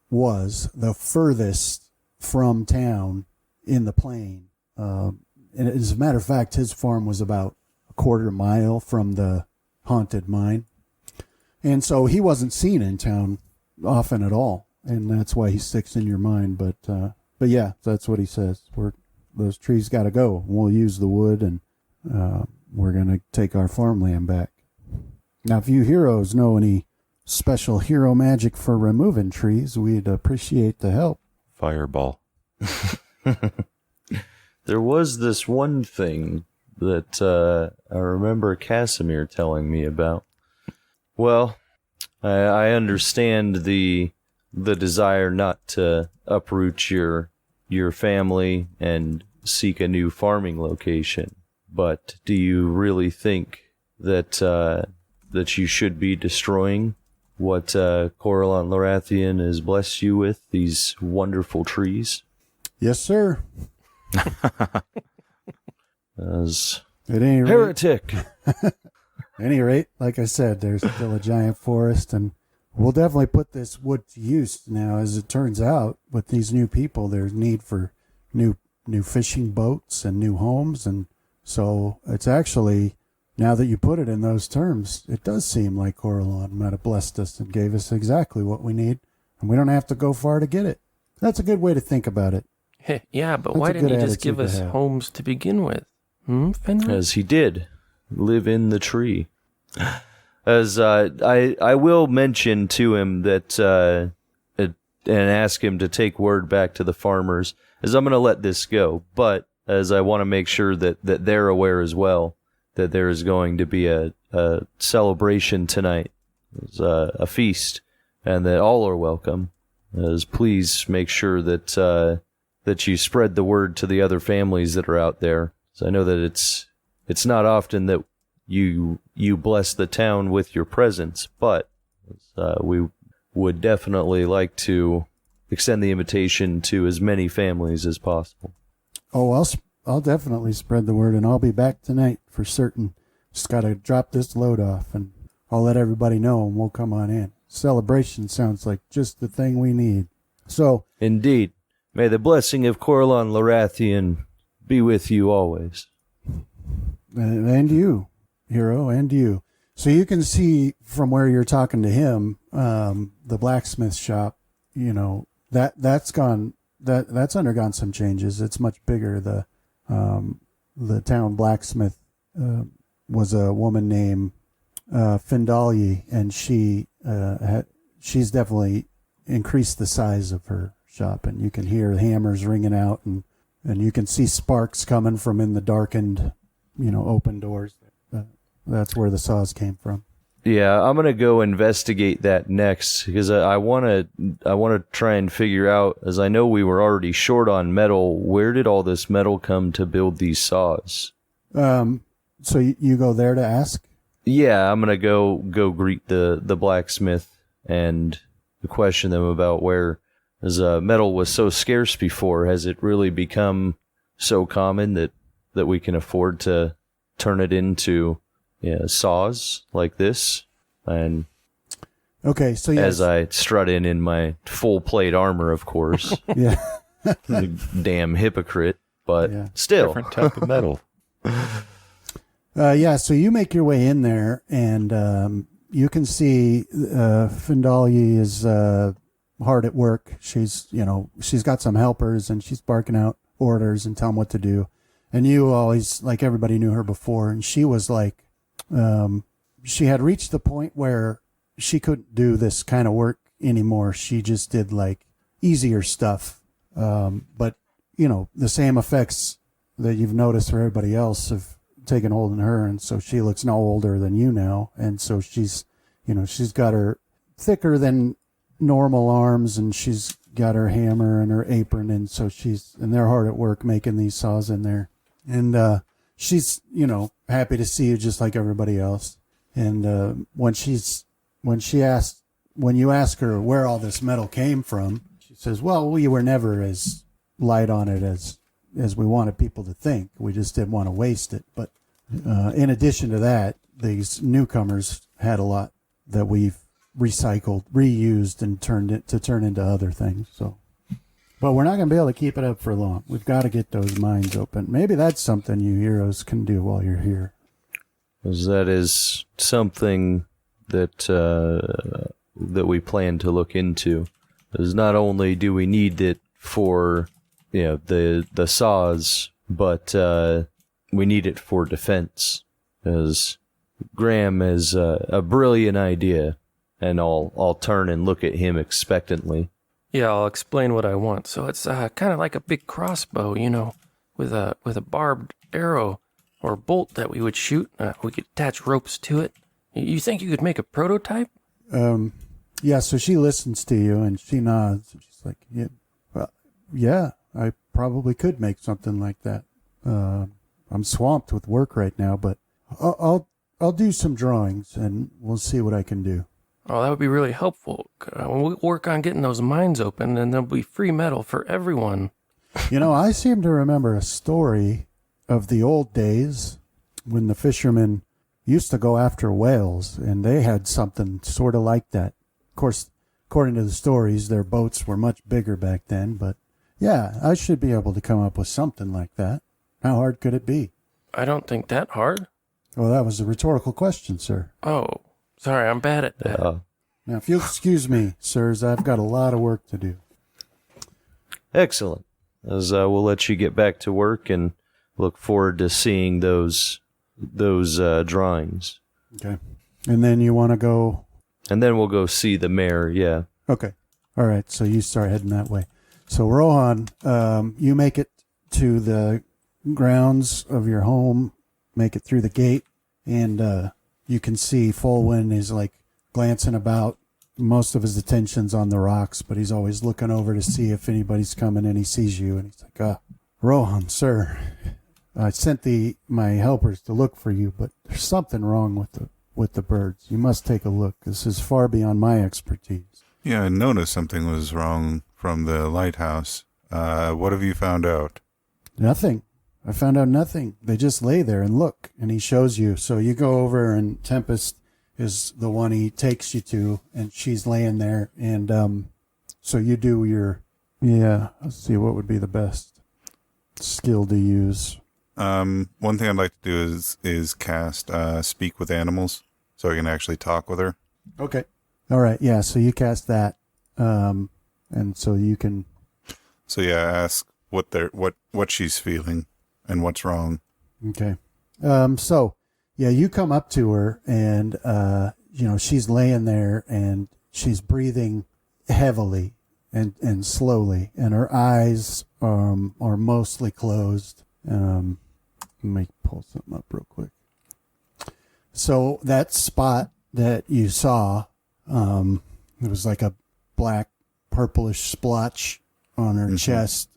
Speaker 2: was the furthest from town in the plain. And as a matter of fact, his farm was about a quarter mile from the haunted mine. And so he wasn't seen in town often at all. And that's why he sticks in your mind. But yeah, that's what he says. Those trees got to go. We'll use the wood, and we're going to take our farmland back. Now, if you heroes know any special hero magic for removing trees, we'd appreciate the help.
Speaker 3: Fireball.
Speaker 6: There was this one thing that I remember Casimir telling me about. Well, I understand the desire not to uproot your family and seek a new farming location, but do you really think that you should be destroying what Corlon Lorathian has blessed you with, these wonderful trees?
Speaker 2: Yes, sir.
Speaker 6: As
Speaker 2: At any rate,
Speaker 6: heretic.
Speaker 2: any rate, like I said, there's still a giant forest, and we'll definitely put this wood to use. Now, as it turns out, with these new people, there's need for new fishing boats and new homes, and so it's actually, now that you put it in those terms, it does seem like Corlon might have blessed us and gave us exactly what we need, and we don't have to go far to get it. That's a good way to think about it.
Speaker 4: Hey, yeah, but
Speaker 2: That's
Speaker 4: why
Speaker 2: a
Speaker 4: didn't he
Speaker 2: good
Speaker 4: just give
Speaker 2: attitude
Speaker 4: us
Speaker 2: to have.
Speaker 4: homes to begin with? Fenrir?
Speaker 6: As he did live in the tree. As I will mention to him that ask him to take word back to the farmers, as I'm going to let this go, but as I want to make sure that they're aware as well that there is going to be a celebration tonight, a feast, and that all are welcome. As please make sure that you spread the word to the other families that are out there. So I know that it's not often that you bless the town with your presence, but we would definitely like to extend the invitation to as many families as possible.
Speaker 2: Oh, I'll definitely spread the word, and I'll be back tonight for certain. Just got to drop this load off, and I'll let everybody know, and we'll come on in. Celebration sounds like just the thing we need. So,
Speaker 6: indeed, may the blessing of Corlon Larathian be with you always.
Speaker 2: And you, hero, and you. So you can see from where you're talking to him, the blacksmith shop, that's undergone some changes. It's much bigger. The town blacksmith was a woman named Findalyi, and she's definitely increased the size of her shop, and you can hear hammers ringing out, and you can see sparks coming from in the darkened, open doors. That's where the saws came from.
Speaker 6: Yeah, I'm gonna go investigate that next because I wanna try and figure out, as I know we were already short on metal. Where did all this metal come to build these saws?
Speaker 2: So you go there to ask?
Speaker 6: Yeah, I'm gonna go greet the blacksmith and question them about where, as metal was so scarce before, has it really become so common that we can afford to turn it into saws like this? And
Speaker 2: okay, so yes.
Speaker 6: As I strut in my full plate armor, of course.
Speaker 2: Yeah.
Speaker 6: Damn hypocrite, but still.
Speaker 3: Different type of metal.
Speaker 2: So you make your way in there, and you can see Findalyi is hard at work. She's got some helpers, and she's barking out orders and telling them what to do. And you always, like, everybody knew her before, and she was like, she had reached the point where she couldn't do this kind of work anymore. She just did like easier stuff. But the same effects that you've noticed for everybody else have taken hold in her. And so she looks no older than you now. And so she's got her thicker than normal arms, and she's got her hammer and her apron. And so and they're hard at work making these saws in there. And, she's, happy to see you just like everybody else. And, when you ask her where all this metal came from, she says, well, we were never as light on it as we wanted people to think. We just didn't want to waste it. But, in addition to that, these newcomers had a lot that we've recycled, reused, and turned into other things. So, but we're not going to be able to keep it up for long. We've got to get those mines open. Maybe that's something you heroes can do while you're here.
Speaker 6: Because that is something that we plan to look into. Because not only do we need it for the saws, but we need it for defense. Because Graham has a brilliant idea, and I'll turn and look at him expectantly.
Speaker 4: Yeah, I'll explain what I want. So it's kind of like a big crossbow, with a barbed arrow or bolt that we would shoot. We could attach ropes to it. You think you could make a prototype?
Speaker 2: Yeah, so she listens to you, and she nods. And she's like, yeah, I probably could make something like that. I'm swamped with work right now, but I'll do some drawings, and we'll see what I can do.
Speaker 4: Oh, that would be really helpful. We'll work on getting those mines open, and there'll be free metal for everyone.
Speaker 2: I seem to remember a story of the old days when the fishermen used to go after whales, and they had something sort of like that. Of course, according to the stories, their boats were much bigger back then, but yeah, I should be able to come up with something like that. How hard could it be?
Speaker 4: I don't think that hard.
Speaker 2: Well, that was a rhetorical question, sir.
Speaker 4: Oh, sorry, I'm bad at that.
Speaker 2: Now, if you'll excuse me, sirs, I've got a lot of work to do.
Speaker 6: Excellent. As we'll let you get back to work and look forward to seeing those drawings.
Speaker 2: Okay. And then you want to go...
Speaker 6: And then we'll go see the mayor, yeah.
Speaker 2: Okay. All right, so you start heading that way. So Rohan, you make it to the grounds of your home, make it through the gate, and you can see Folwyn is like glancing about. Most of his attention's on the rocks, but he's always looking over to see if anybody's coming, and he sees you, and he's like, Rohan, sir, I sent my helpers to look for you, but there's something wrong with the birds. You must take a look. This is far beyond my expertise.
Speaker 5: Yeah, I noticed something was wrong from the lighthouse. What have you found out?
Speaker 2: Nothing. I found out nothing. They just lay there and look, and he shows you. So you go over, and Tempest is the one he takes you to, and she's laying there. And so you do let's see, what would be the best skill to use?
Speaker 5: One thing I'd like to do is cast Speak with Animals, so I can actually talk with her.
Speaker 2: Okay. All right. Yeah. So you cast that, and so you can.
Speaker 5: So yeah, ask what she's feeling and what's wrong.
Speaker 2: Okay. So yeah, you come up to her, and she's laying there, and she's breathing heavily and slowly, and her eyes are mostly closed. Let me pull something up real quick. So that spot that you saw, it was like a black purplish splotch on her chest,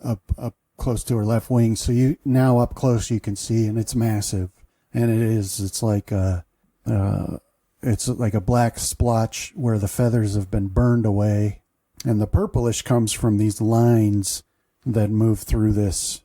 Speaker 2: up close to her left wing. So you now up close you can see, and it's massive, and it's like a black splotch where the feathers have been burned away, and the purplish comes from these lines that move through this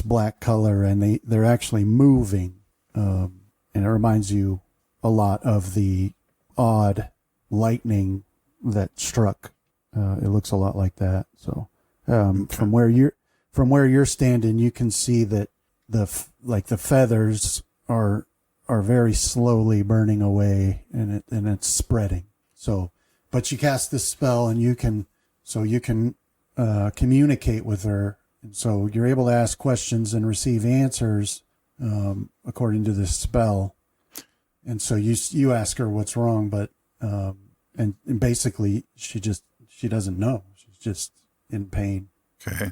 Speaker 2: black color, and they're actually moving, and it reminds you a lot of the odd lightning that struck. It looks a lot like that. So from where you're standing, you can see that the feathers are very slowly burning away, and it's spreading. So, but you cast this spell, and you can communicate with her. And so you're able to ask questions and receive answers according to this spell. And so you ask her what's wrong, but and basically she doesn't know. She's just in pain.
Speaker 5: Okay.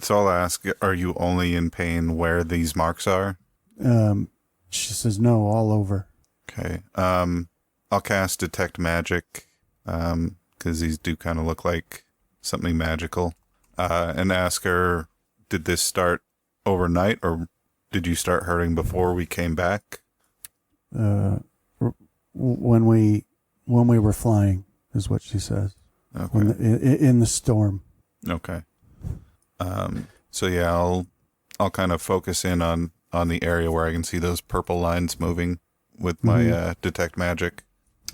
Speaker 5: So I'll ask, are you only in pain where these marks are?
Speaker 2: She says no, all over.
Speaker 5: Okay. I'll cast Detect Magic because these do kind of look like something magical. And ask her, did this start overnight, or did you start hurting before we came back?
Speaker 2: When we were flying, is what she says.
Speaker 5: Okay.
Speaker 2: In the storm.
Speaker 5: Okay. So yeah, I'll kind of focus in on the area where I can see those purple lines moving with my Detect Magic.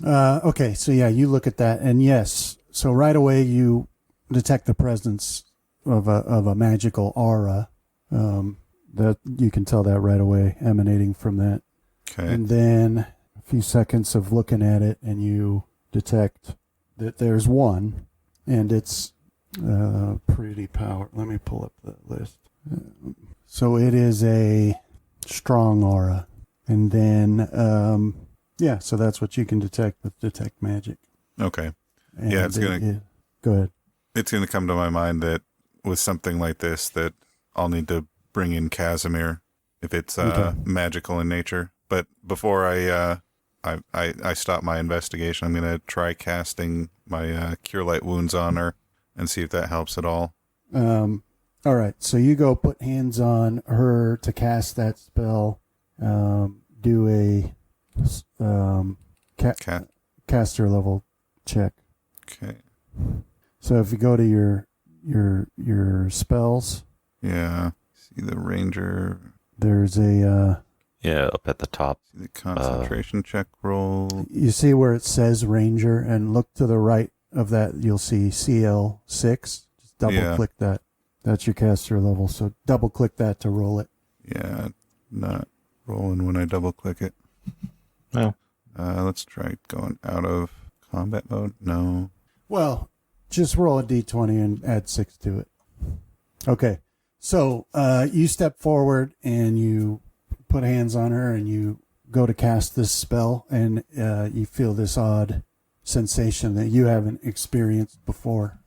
Speaker 2: Okay, so yeah, you look at that, and yes, so right away you detect the presence of a magical aura. That you can tell that right away, emanating from that.
Speaker 5: Okay.
Speaker 2: And then a few seconds of looking at it, and you detect that there's one, and it's pretty power. Let me pull up the list. So it is a strong aura, and then so that's what you can detect with Detect Magic.
Speaker 5: Okay.
Speaker 2: And
Speaker 5: yeah, it's gonna
Speaker 2: go ahead.
Speaker 5: It's gonna come to my mind that with something like this, that I'll need to bring in Casimir if it's magical in nature. But before I stop my investigation, I'm gonna try casting my Cure Light Wounds on her and see if that helps at all.
Speaker 2: All right, so you go put hands on her to cast that spell. Do a caster level check.
Speaker 5: Okay.
Speaker 2: So if you go to your spells,
Speaker 5: Yeah. See the ranger.
Speaker 2: there's a
Speaker 3: Yeah, up at the top.
Speaker 5: See the concentration check roll.
Speaker 2: you see where it says ranger, and look to the right of that. You'll see CL6. Just double click that. That's your caster level. So double click that to roll it.
Speaker 5: Yeah, not rolling when I double click it.
Speaker 3: No.
Speaker 5: Let's try going out of combat mode. No.
Speaker 2: Well, just roll a d20 and add 6 to it. Okay. So you step forward and you put hands on her and you go to cast this spell, and you feel this odd sensation that you haven't experienced before.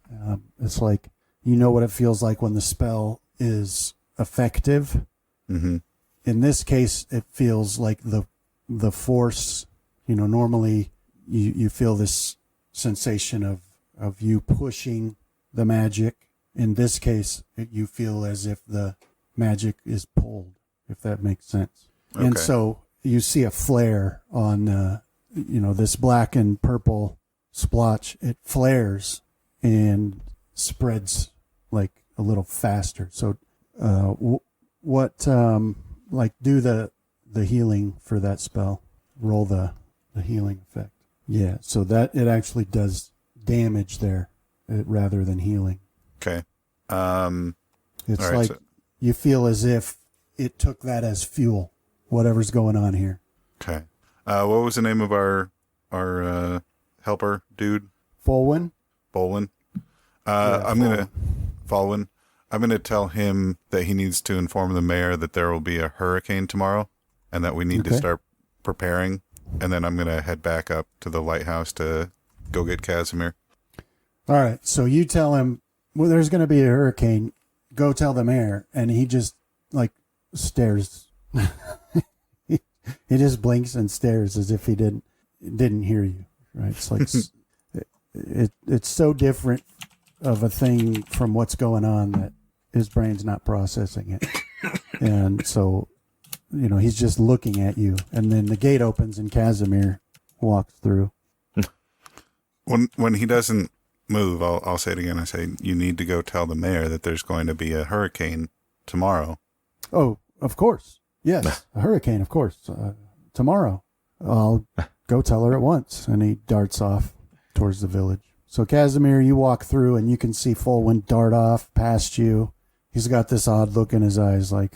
Speaker 2: It's like, you know what it feels like when the spell is effective.
Speaker 5: Mm-hmm.
Speaker 2: In this case, it feels like the force, normally you feel this sensation of you pushing the magic. In this case, you feel as if the magic is pulled, if that makes sense.
Speaker 5: Okay.
Speaker 2: And so you see a flare on, this black and purple splotch. It flares and spreads like a little faster. So, do the healing for that spell. Roll the healing effect. Yeah. So that it actually does damage there rather than healing.
Speaker 5: Okay.
Speaker 2: It's
Speaker 5: all right,
Speaker 2: like
Speaker 5: so-
Speaker 2: you feel as if it took that as fuel, whatever's going on here.
Speaker 5: Okay. What was the name of our helper dude?
Speaker 2: Folwyn?
Speaker 5: Bolin.
Speaker 2: Yeah,
Speaker 5: Falwyn. I'm gonna tell him that he needs to inform the mayor that there will be a hurricane tomorrow, and that we need to
Speaker 2: Okay.
Speaker 5: start preparing. And then I'm gonna head back up to the lighthouse to go get Casimir.
Speaker 2: All right. So you tell him, well, there's going to be a hurricane. Go tell the mayor. And he just stares. he just blinks and stares as if he didn't hear you. Right. It's like, it's so different of a thing from what's going on that his brain's not processing it. And so, he's just looking at you. And then the gate opens and Casimir walks through.
Speaker 5: When he doesn't move, I'll say it again. I say, you need to go tell the mayor that there's going to be a hurricane tomorrow.
Speaker 2: Oh, of course. Yes, a hurricane, of course. Tomorrow. I'll go tell her at once. And he darts off towards the village. So, Casimir, you walk through and you can see Folwyn dart off past you. He's got this odd look in his eyes, like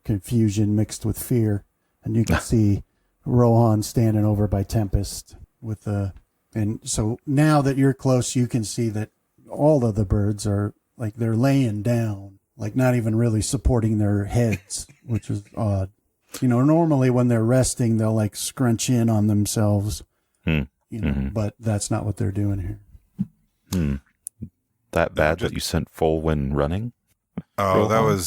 Speaker 2: confusion mixed with fear. And you can see Rohan standing over by Tempest with the... And so now that you're close, you can see that all of the birds are like they're laying down, like not even really supporting their heads, which is odd. Normally when they're resting, they'll like scrunch in on themselves, but that's not what they're doing here.
Speaker 3: That bad that you sent Folwyn running?
Speaker 5: Oh,
Speaker 3: Rohan?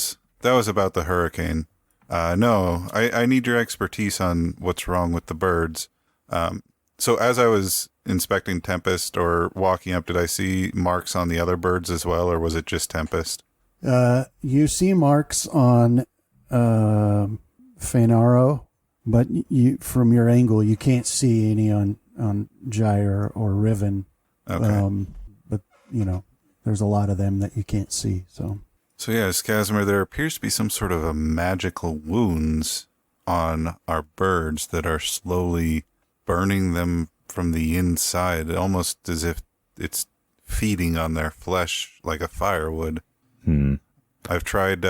Speaker 5: that was about the hurricane. No, I need your expertise on what's wrong with the birds. So as I was inspecting Tempest or walking up, did I see marks on the other birds as well, or was it just Tempest?
Speaker 2: You see marks on Fenaro, but from your angle, you can't see any on Gyre or Riven.
Speaker 5: Okay.
Speaker 2: But, there's a lot of them that you can't see. So
Speaker 5: yes, Casimir, there appears to be some sort of a magical wounds on our birds that are slowly burning them from the inside, almost as if it's feeding on their flesh like a firewood. I've tried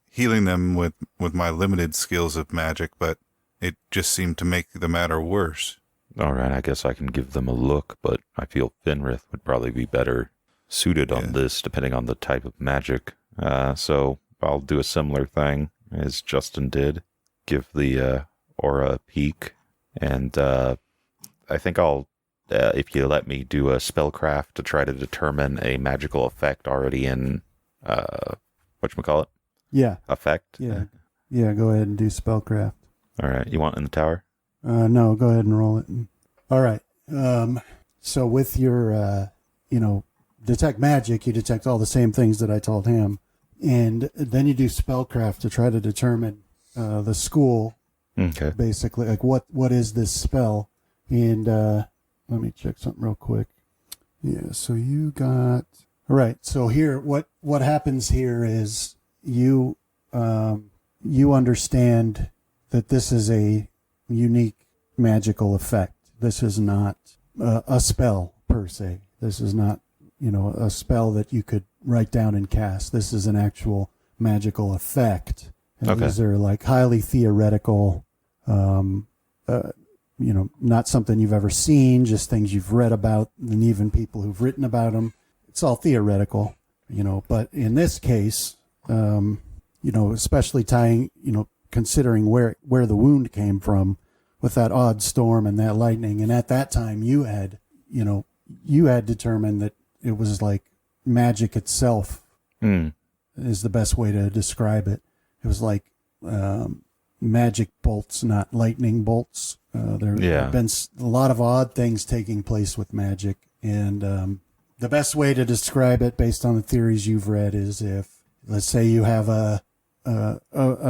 Speaker 5: healing them with my limited skills of magic, but it just seemed to make the matter worse.
Speaker 3: All right, I guess I can give them a look, but I feel Finrith would probably be better suited on this, depending on the type of magic. So I'll do a similar thing as Justin did. Give the aura a peek, and I think I'll, if you let me, do a spellcraft to try to determine a magical effect already in, whatchamacallit?
Speaker 2: yeah,
Speaker 3: Effect?
Speaker 2: yeah. Go ahead and do spellcraft.
Speaker 3: All right, you want it in the tower?
Speaker 2: No, go ahead and roll it. All right. So with your, detect magic, you detect all the same things that I told him. And then you do spellcraft to try to determine the school,
Speaker 3: Okay.
Speaker 2: basically. Like, what is this spell? And let me check something real quick. Yeah, so you got... All right, so here, what happens here is you understand that this is a unique magical effect. This is not a spell per se. This is not, a spell that you could write down and cast. This is an actual magical effect. And
Speaker 3: Okay.
Speaker 2: these are like highly theoretical, not something you've ever seen, just things you've read about, and even people who've written about them. It's all theoretical, but in this case, especially tying, considering where the wound came from, with that odd storm and that lightning. And at that time you had determined that it was like magic itself is the best way to describe it. It was like magic bolts, not lightning bolts. There have been a lot of odd things taking place with magic, and the best way to describe it, based on the theories you've read, is if, let's say, you have a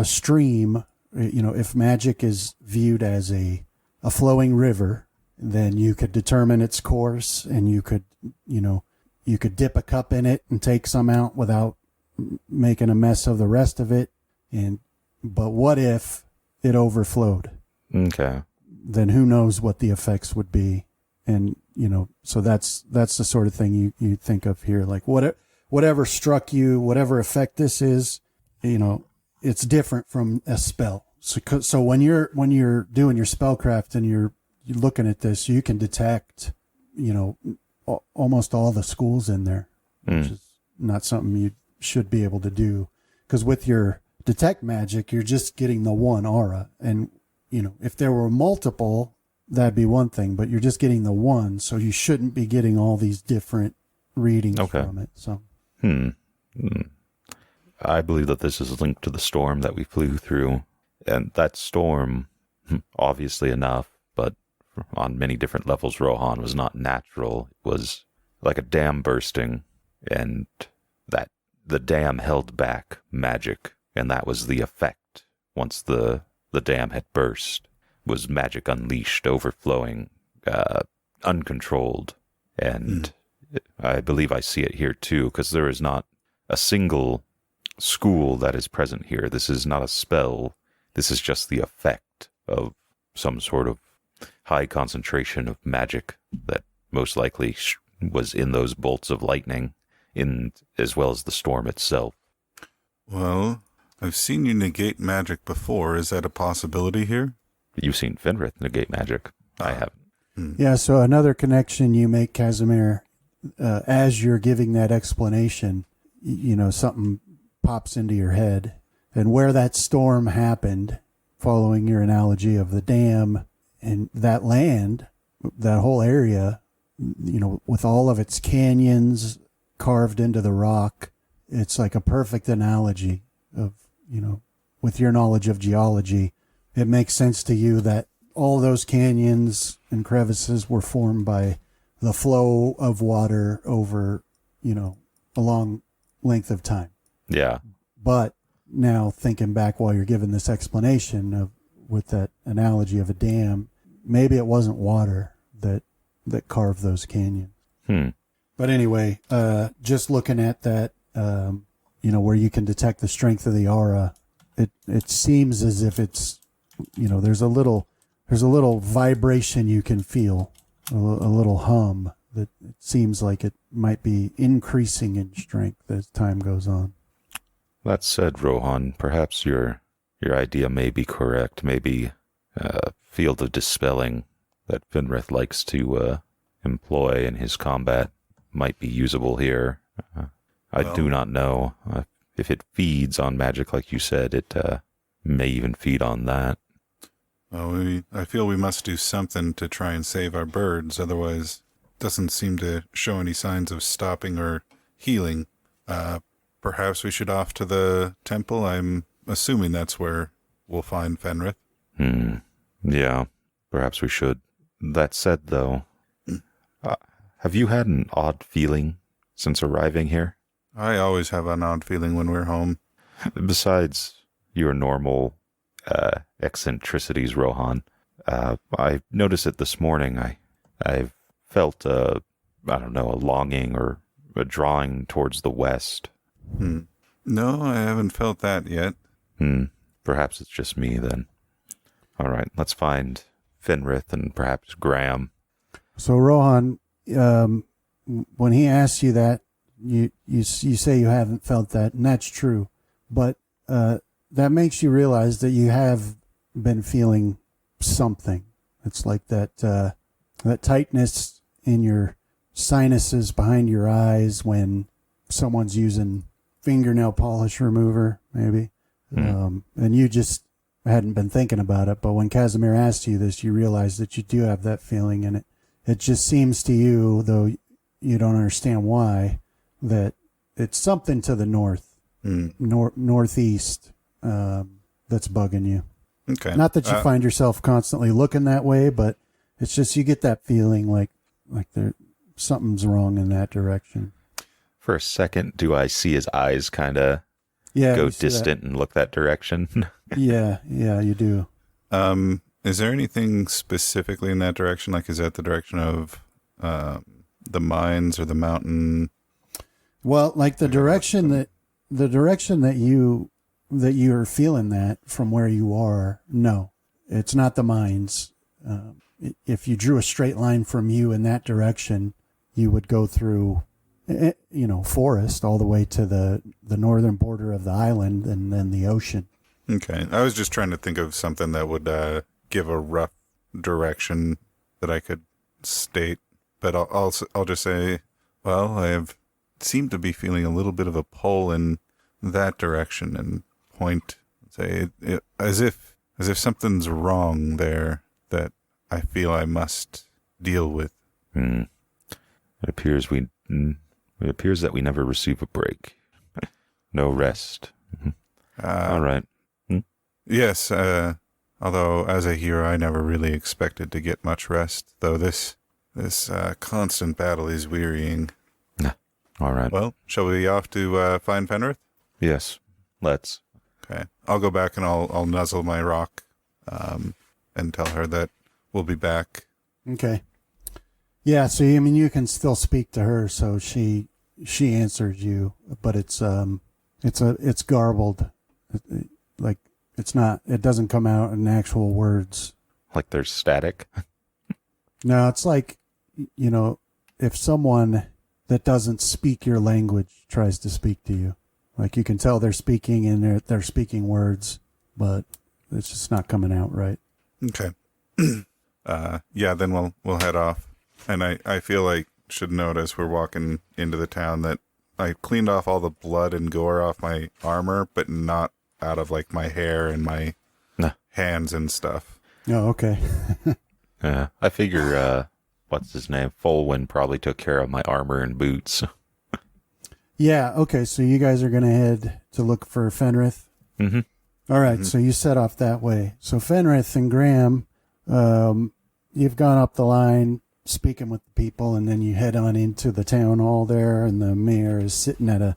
Speaker 2: stream. If magic is viewed as a flowing river, then you could determine its course, and you could dip a cup in it and take some out without making a mess of the rest of it. But what if it overflowed?
Speaker 3: Okay.
Speaker 2: Then who knows what the effects would be. And, so that's the sort of thing you think of here. Like whatever struck you, whatever effect this is, it's different from a spell. So when you're doing your spellcraft and you're looking at this, you can detect, almost all the schools in there, which is not something you should be able to do. Because with your detect magic, you're just getting the one aura. And, if there were multiple, that'd be one thing, but you're just getting the one. So you shouldn't be getting all these different readings from it. So,
Speaker 3: I believe that this is linked to the storm that we flew through. And that storm, obviously enough, but on many different levels, Rohan, was not natural. It was like a dam bursting, and that the dam held back magic, and that was the effect. Once the dam had burst, was magic unleashed, overflowing, uncontrolled. And I believe I see it here too, because there is not a single school that is present here. This is not a spell. This is just the effect of some sort of high concentration of magic that most likely was in those bolts of lightning, as well as the storm itself.
Speaker 5: Well, I've seen you negate magic before. Is that a possibility here?
Speaker 3: You've seen Fenrith negate magic. I haven't.
Speaker 2: Yeah, so another connection you make, Casimir, as you're giving that explanation, something pops into your head. And where that storm happened, following your analogy of the dam and that land, that whole area, with all of its canyons carved into the rock, it's like a perfect analogy of, with your knowledge of geology, it makes sense to you that all those canyons and crevices were formed by the flow of water over, a long length of time.
Speaker 3: Yeah.
Speaker 2: But now thinking back while you're giving this explanation with that analogy of a dam, maybe it wasn't water that carved those canyons. But anyway, just looking at that, where you can detect the strength of the aura, it seems as if it's, there's a little vibration you can feel, a little hum that it seems like it might be increasing in strength as time goes on.
Speaker 3: That said, Rohan, perhaps your idea may be correct. Maybe a field of dispelling that Fenrith likes to employ in his combat might be usable here. I do not know. If it feeds on magic, like you said, it may even feed on that.
Speaker 5: Well, I feel we must do something to try and save our birds, otherwise it doesn't seem to show any signs of stopping or healing. Perhaps we should off to the temple. I'm assuming that's where we'll find Fenrith.
Speaker 3: Yeah, perhaps we should. That said, though, have you had an odd feeling since arriving here?
Speaker 5: I always have an odd feeling when we're home.
Speaker 3: Besides your normal eccentricities, Rohan, I noticed it this morning. I've felt a longing or a drawing towards the west.
Speaker 5: No, I haven't felt that yet.
Speaker 3: Perhaps it's just me then. All right, let's find Fenrith and perhaps Graham.
Speaker 2: So Rohan, when he asks you that, you say you haven't felt that, and that's true. But that makes you realize that you have been feeling something. It's like that tightness in your sinuses behind your eyes when someone's using fingernail polish remover, maybe. And hadn't been thinking about it, but when Casimir asked you this, you realized that you do have that feeling, and it just seems to you, though you don't understand why, that it's something to the north, northeast, that's bugging you.
Speaker 5: Okay.
Speaker 2: Not that you find yourself constantly looking that way, but it's just you get that feeling like there something's wrong in that direction.
Speaker 3: For a second, do I see his eyes kind of go distant and look that direction?
Speaker 2: Yeah, you do.
Speaker 5: Is there anything specifically in that direction? Like, is that the direction of the mines or the mountain?
Speaker 2: Well, like the direction that you're feeling that from where you are, no, it's not the mines. If you drew a straight line from you in that direction, you would go through, forest all the way to the northern border of the island and then the ocean.
Speaker 5: Okay. I was just trying to think of something that would give a rough direction that I could state, but I'll just say, well, I have seemed to be feeling a little bit of a pull in that direction and point, say it as if something's wrong there that I feel I must deal with.
Speaker 3: It appears that we never receive a break. No rest. All right.
Speaker 5: Yes, although as a hero I never really expected to get much rest, though this constant battle is wearying.
Speaker 3: All right.
Speaker 5: Well, shall we off to find Fenrith?
Speaker 3: Yes, let's.
Speaker 5: Okay. I'll go back and I'll nuzzle my rock and tell her that we'll be back.
Speaker 2: Okay. Yeah, so you can still speak to her, so she answers you, but it's garbled. Like it doesn't come out in actual words.
Speaker 3: Like there's static?
Speaker 2: No, it's like, if someone that doesn't speak your language tries to speak to you. Like you can tell they're speaking and they're speaking words, but it's just not coming out right.
Speaker 5: Okay. Yeah, then we'll head off. And I feel like should note as we're walking into the town that I cleaned off all the blood and gore off my armor, but not out of like my hair and my hands and stuff.
Speaker 2: Oh, okay.
Speaker 3: I figure, what's his name? Folwyn probably took care of my armor and boots.
Speaker 2: Yeah, okay, so you guys are going to head to look for Fenrith?
Speaker 3: Mm-hmm.
Speaker 2: All right, so you set off that way. So Fenrith and Graham, you've gone up the line speaking with the people, and then you head on into the town hall there, and the mayor is sitting at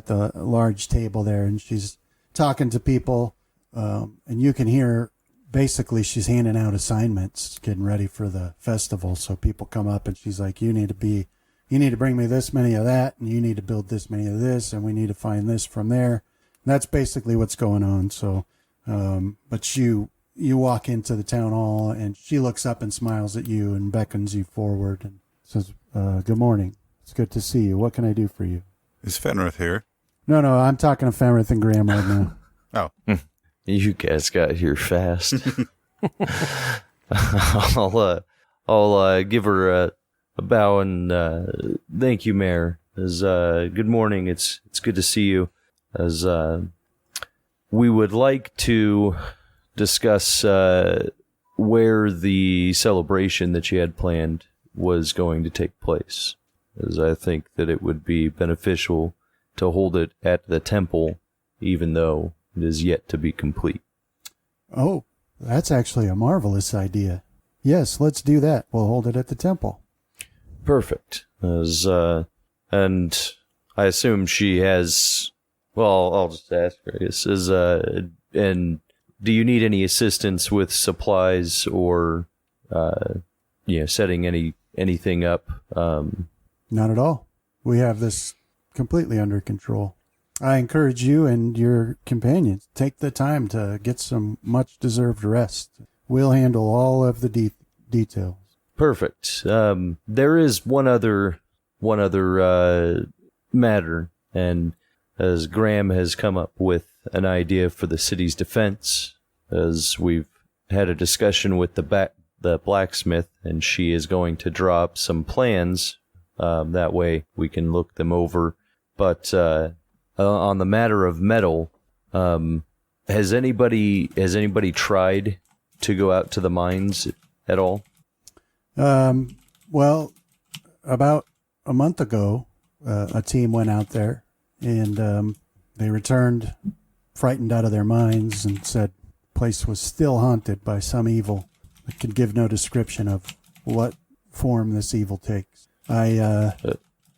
Speaker 2: the large table there, and she's talking to people, and you can hear basically she's handing out assignments, getting ready for the festival. So people come up and she's like, you need to bring me this many of that, and you need to build this many of this, and we need to find this from there. And that's basically what's going on. So, but you walk into the town hall, and she looks up and smiles at you and beckons you forward and says, good morning. It's good to see you. What can I do for you?
Speaker 5: Is Fenrith here? No,
Speaker 2: I'm talking to Fenrith and Graham right now.
Speaker 5: Oh.
Speaker 6: You guys got here fast. I'll give her a bow and thank you, Mayor. As good morning. It's good to see you. As we would like to discuss where the celebration that you had planned was going to take place, as I think that it would be beneficial to hold it at the temple, even though it is yet to be complete.
Speaker 2: Oh, that's actually a marvelous idea. Yes, let's do that. We'll hold it at the temple.
Speaker 6: Perfect. And I assume she has. Well, I'll just ask her. I guess and do you need any assistance with supplies or, setting anything up?
Speaker 2: Not at all. We have this completely under control. I encourage you and your companions, take the time to get some much-deserved rest. We'll handle all of the details.
Speaker 6: Perfect. There is one other matter, and as Graham has come up with an idea for the city's defense, as we've had a discussion with the blacksmith, and she is going to draw up some plans. That way we can look them over. But on the matter of metal, has anybody tried to go out to the mines at all?
Speaker 2: Well, about a month ago, a team went out there, and they returned frightened out of their minds and said the place was still haunted by some evil. I could give no description of what form this evil takes. I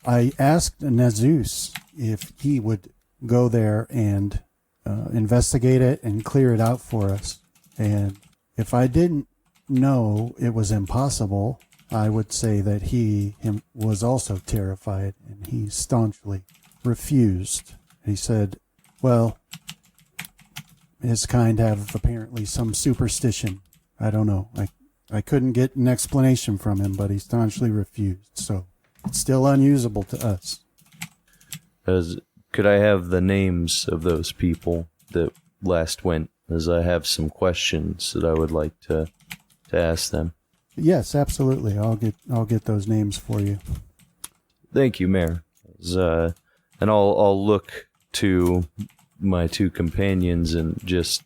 Speaker 2: asked Nazus if he would go there and investigate it and clear it out for us. And if I didn't know it was impossible, I would say that he was also terrified, and he staunchly refused. He said, well, his kind have apparently some superstition. I don't know. I couldn't get an explanation from him, but he staunchly refused. So it's still unusable to us.
Speaker 6: Could I have the names of those people that last went, as I have some questions that I would like to ask them?
Speaker 2: Yes, absolutely. I'll get those names for you.
Speaker 6: Thank you, Mayor. And I'll look to my two companions and just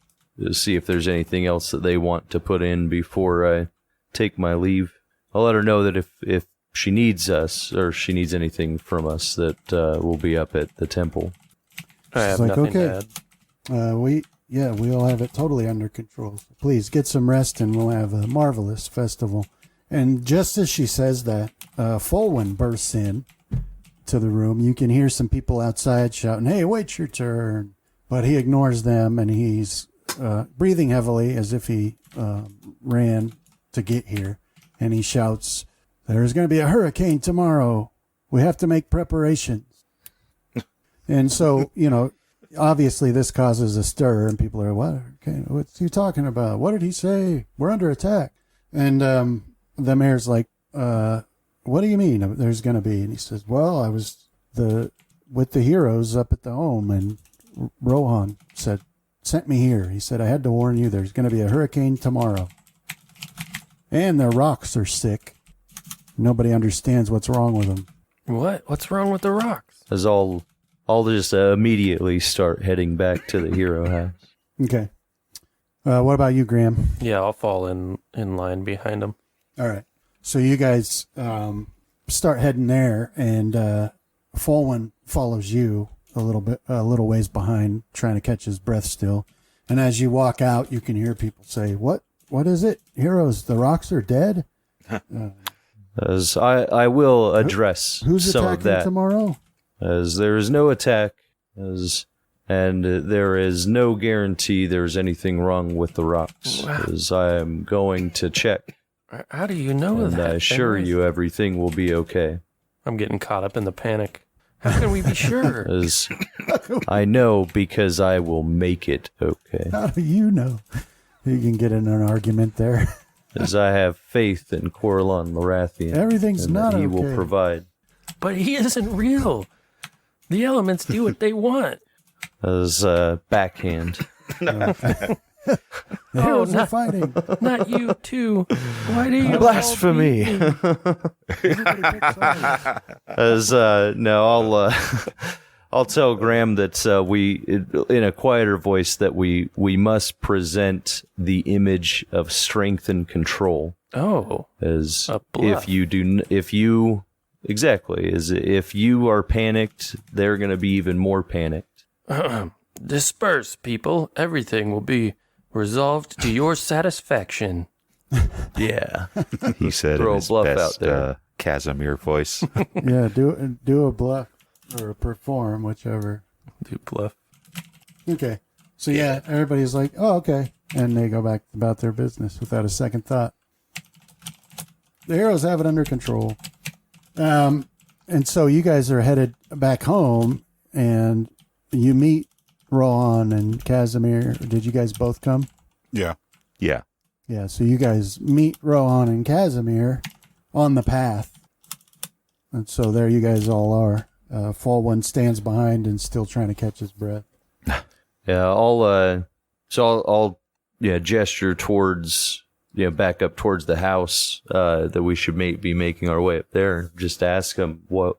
Speaker 6: see if there's anything else that they want to put in before I take my leave. I'll let her know that if she needs us or she needs anything from us, that we'll be up at the temple.
Speaker 4: I have
Speaker 2: like,
Speaker 4: nothing
Speaker 2: okay.
Speaker 4: to add.
Speaker 2: We'll have it totally under control. So please get some rest, and we'll have a marvelous festival. And just as she says that, Folwyn bursts in to the room. You can hear some people outside shouting, "Hey, wait your turn!" But he ignores them, and he's breathing heavily as if he ran to get here. And he shouts, "There's going to be a hurricane tomorrow. We have to make preparations." And so, obviously this causes a stir, and people are, "What? Okay, what's he talking about? What did he say? We're under attack." And the mayor's like, "What do you mean there's going to be?" And he says, "Well, I was with the heroes up at the home, and Rohan sent me here. He said, I had to warn you, there's going to be a hurricane tomorrow. And their rocks are sick. Nobody understands what's wrong with them."
Speaker 4: What? What's wrong with the rocks?
Speaker 6: As I'll just immediately start heading back to the hero house.
Speaker 2: Okay. What about you, Graham?
Speaker 4: Yeah, I'll fall in line behind him.
Speaker 2: All right. So you guys start heading there, and Folwyn follows you a little ways behind, trying to catch his breath still. And as you walk out, you can hear people say, What is it? Heroes, the rocks are dead?
Speaker 6: As I will address
Speaker 2: Who's
Speaker 6: some
Speaker 2: attacking
Speaker 6: of that.
Speaker 2: tomorrow?
Speaker 6: As there is no attack, and there is no guarantee there's anything wrong with the rocks.
Speaker 4: Wow.
Speaker 6: As I am going to check.
Speaker 4: How do you know
Speaker 6: And
Speaker 4: that?
Speaker 6: I assure you everything will be okay.
Speaker 4: I'm getting caught up in the panic. How can we be sure?
Speaker 6: As I know because I will make it okay.
Speaker 2: How do you know? You can get in an argument there.
Speaker 6: As I have faith in Corlon Lorathian.
Speaker 2: Everything's
Speaker 6: and
Speaker 2: not
Speaker 6: that he
Speaker 2: okay.
Speaker 6: will provide.
Speaker 4: But he isn't real. The elements do what they want.
Speaker 6: As backhand.
Speaker 2: The heroes are fighting.
Speaker 4: Not you too. Why do you
Speaker 6: Blasphemy.
Speaker 4: all beat me?
Speaker 2: Everybody pick sides.
Speaker 6: As no, I'll tell Graham that we, in a quieter voice, that we must present the image of strength and control.
Speaker 4: Oh,
Speaker 6: As
Speaker 4: a bluff.
Speaker 6: if you are panicked, they're going to be even more panicked.
Speaker 4: disperse, people. Everything will be resolved to your satisfaction.
Speaker 6: Yeah,
Speaker 3: He said
Speaker 6: Throw
Speaker 3: in
Speaker 6: a
Speaker 3: his
Speaker 6: bluff
Speaker 3: best
Speaker 6: out there.
Speaker 3: Casimir voice.
Speaker 2: Yeah, do a bluff or perform, whichever.
Speaker 4: Do bluff.
Speaker 2: Okay. So yeah, everybody's like, "Oh, okay," and they go back about their business without a second thought. The heroes have it under control. And so you guys are headed back home, and you meet Ron and Casimir. Did you guys both come?
Speaker 5: Yeah.
Speaker 3: Yeah.
Speaker 2: Yeah, so you guys meet Rohan and Casimir on the path. And so there you guys all are. Folwyn stands behind and still trying to catch his breath.
Speaker 6: yeah. I'll gesture towards back up towards the house that we should be making our way up there. Just ask him what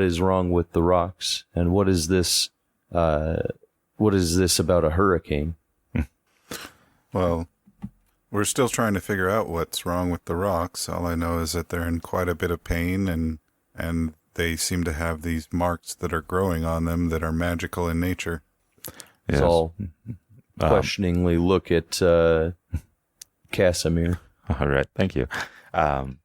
Speaker 6: is wrong with the rocks, and what is this about a hurricane?
Speaker 5: Well, we're still trying to figure out what's wrong with the rocks. All I know is that they're in quite a bit of pain, and they seem to have these marks that are growing on them that are magical in nature.
Speaker 6: Yes. I'll questioningly look at Casimir.
Speaker 3: All right, thank you. I've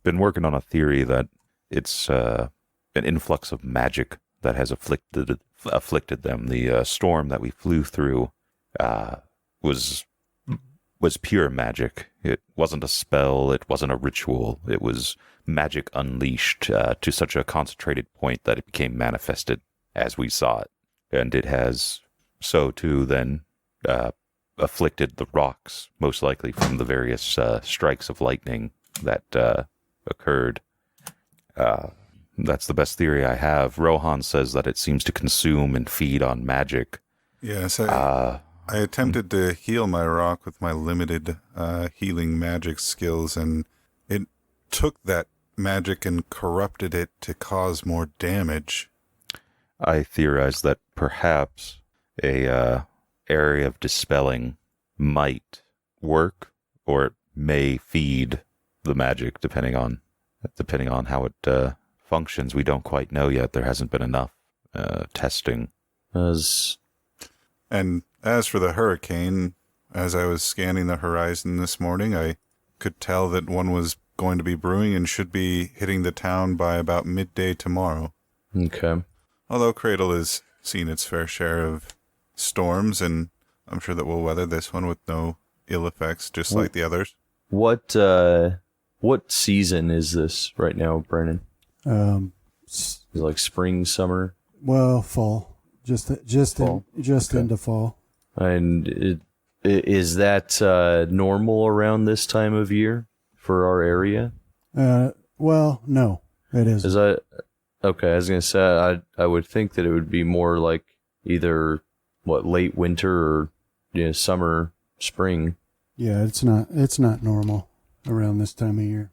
Speaker 3: been working on a theory that it's an influx of magic that has afflicted them. The storm that we flew through was pure magic. It wasn't a spell. It wasn't a ritual. It was magic unleashed to such a concentrated point that it became manifested as we saw it. And it has so too then afflicted the rocks, most likely from the various strikes of lightning that occurred. That's the best theory I have. Rohan says that it seems to consume and feed on magic.
Speaker 5: Yes, I attempted to heal my rock with my limited healing magic skills, and it took that magic and corrupted it to cause more damage.
Speaker 3: I theorize that perhaps a area of dispelling might work, or it may feed the magic, depending on how it functions. We don't quite know yet. There hasn't been enough testing.
Speaker 5: And as for the hurricane, as I was scanning the horizon this morning, I could tell that one was going to be brewing and should be hitting the town by about midday tomorrow.
Speaker 6: Okay.
Speaker 5: Although Cradle has seen its fair share of storms, and I'm sure that we'll weather this one with no ill effects, just like the others.
Speaker 6: What season is this right now, Brennan? Is it like spring, summer?
Speaker 2: Well, fall. Just
Speaker 6: fall.
Speaker 2: Okay. Into fall.
Speaker 6: And is that normal around this time of year for our area?
Speaker 2: Well, no, it isn't.
Speaker 6: Okay, I was gonna say I would think that it would be more like either late winter or summer, spring.
Speaker 2: Yeah, it's not normal around this time of year.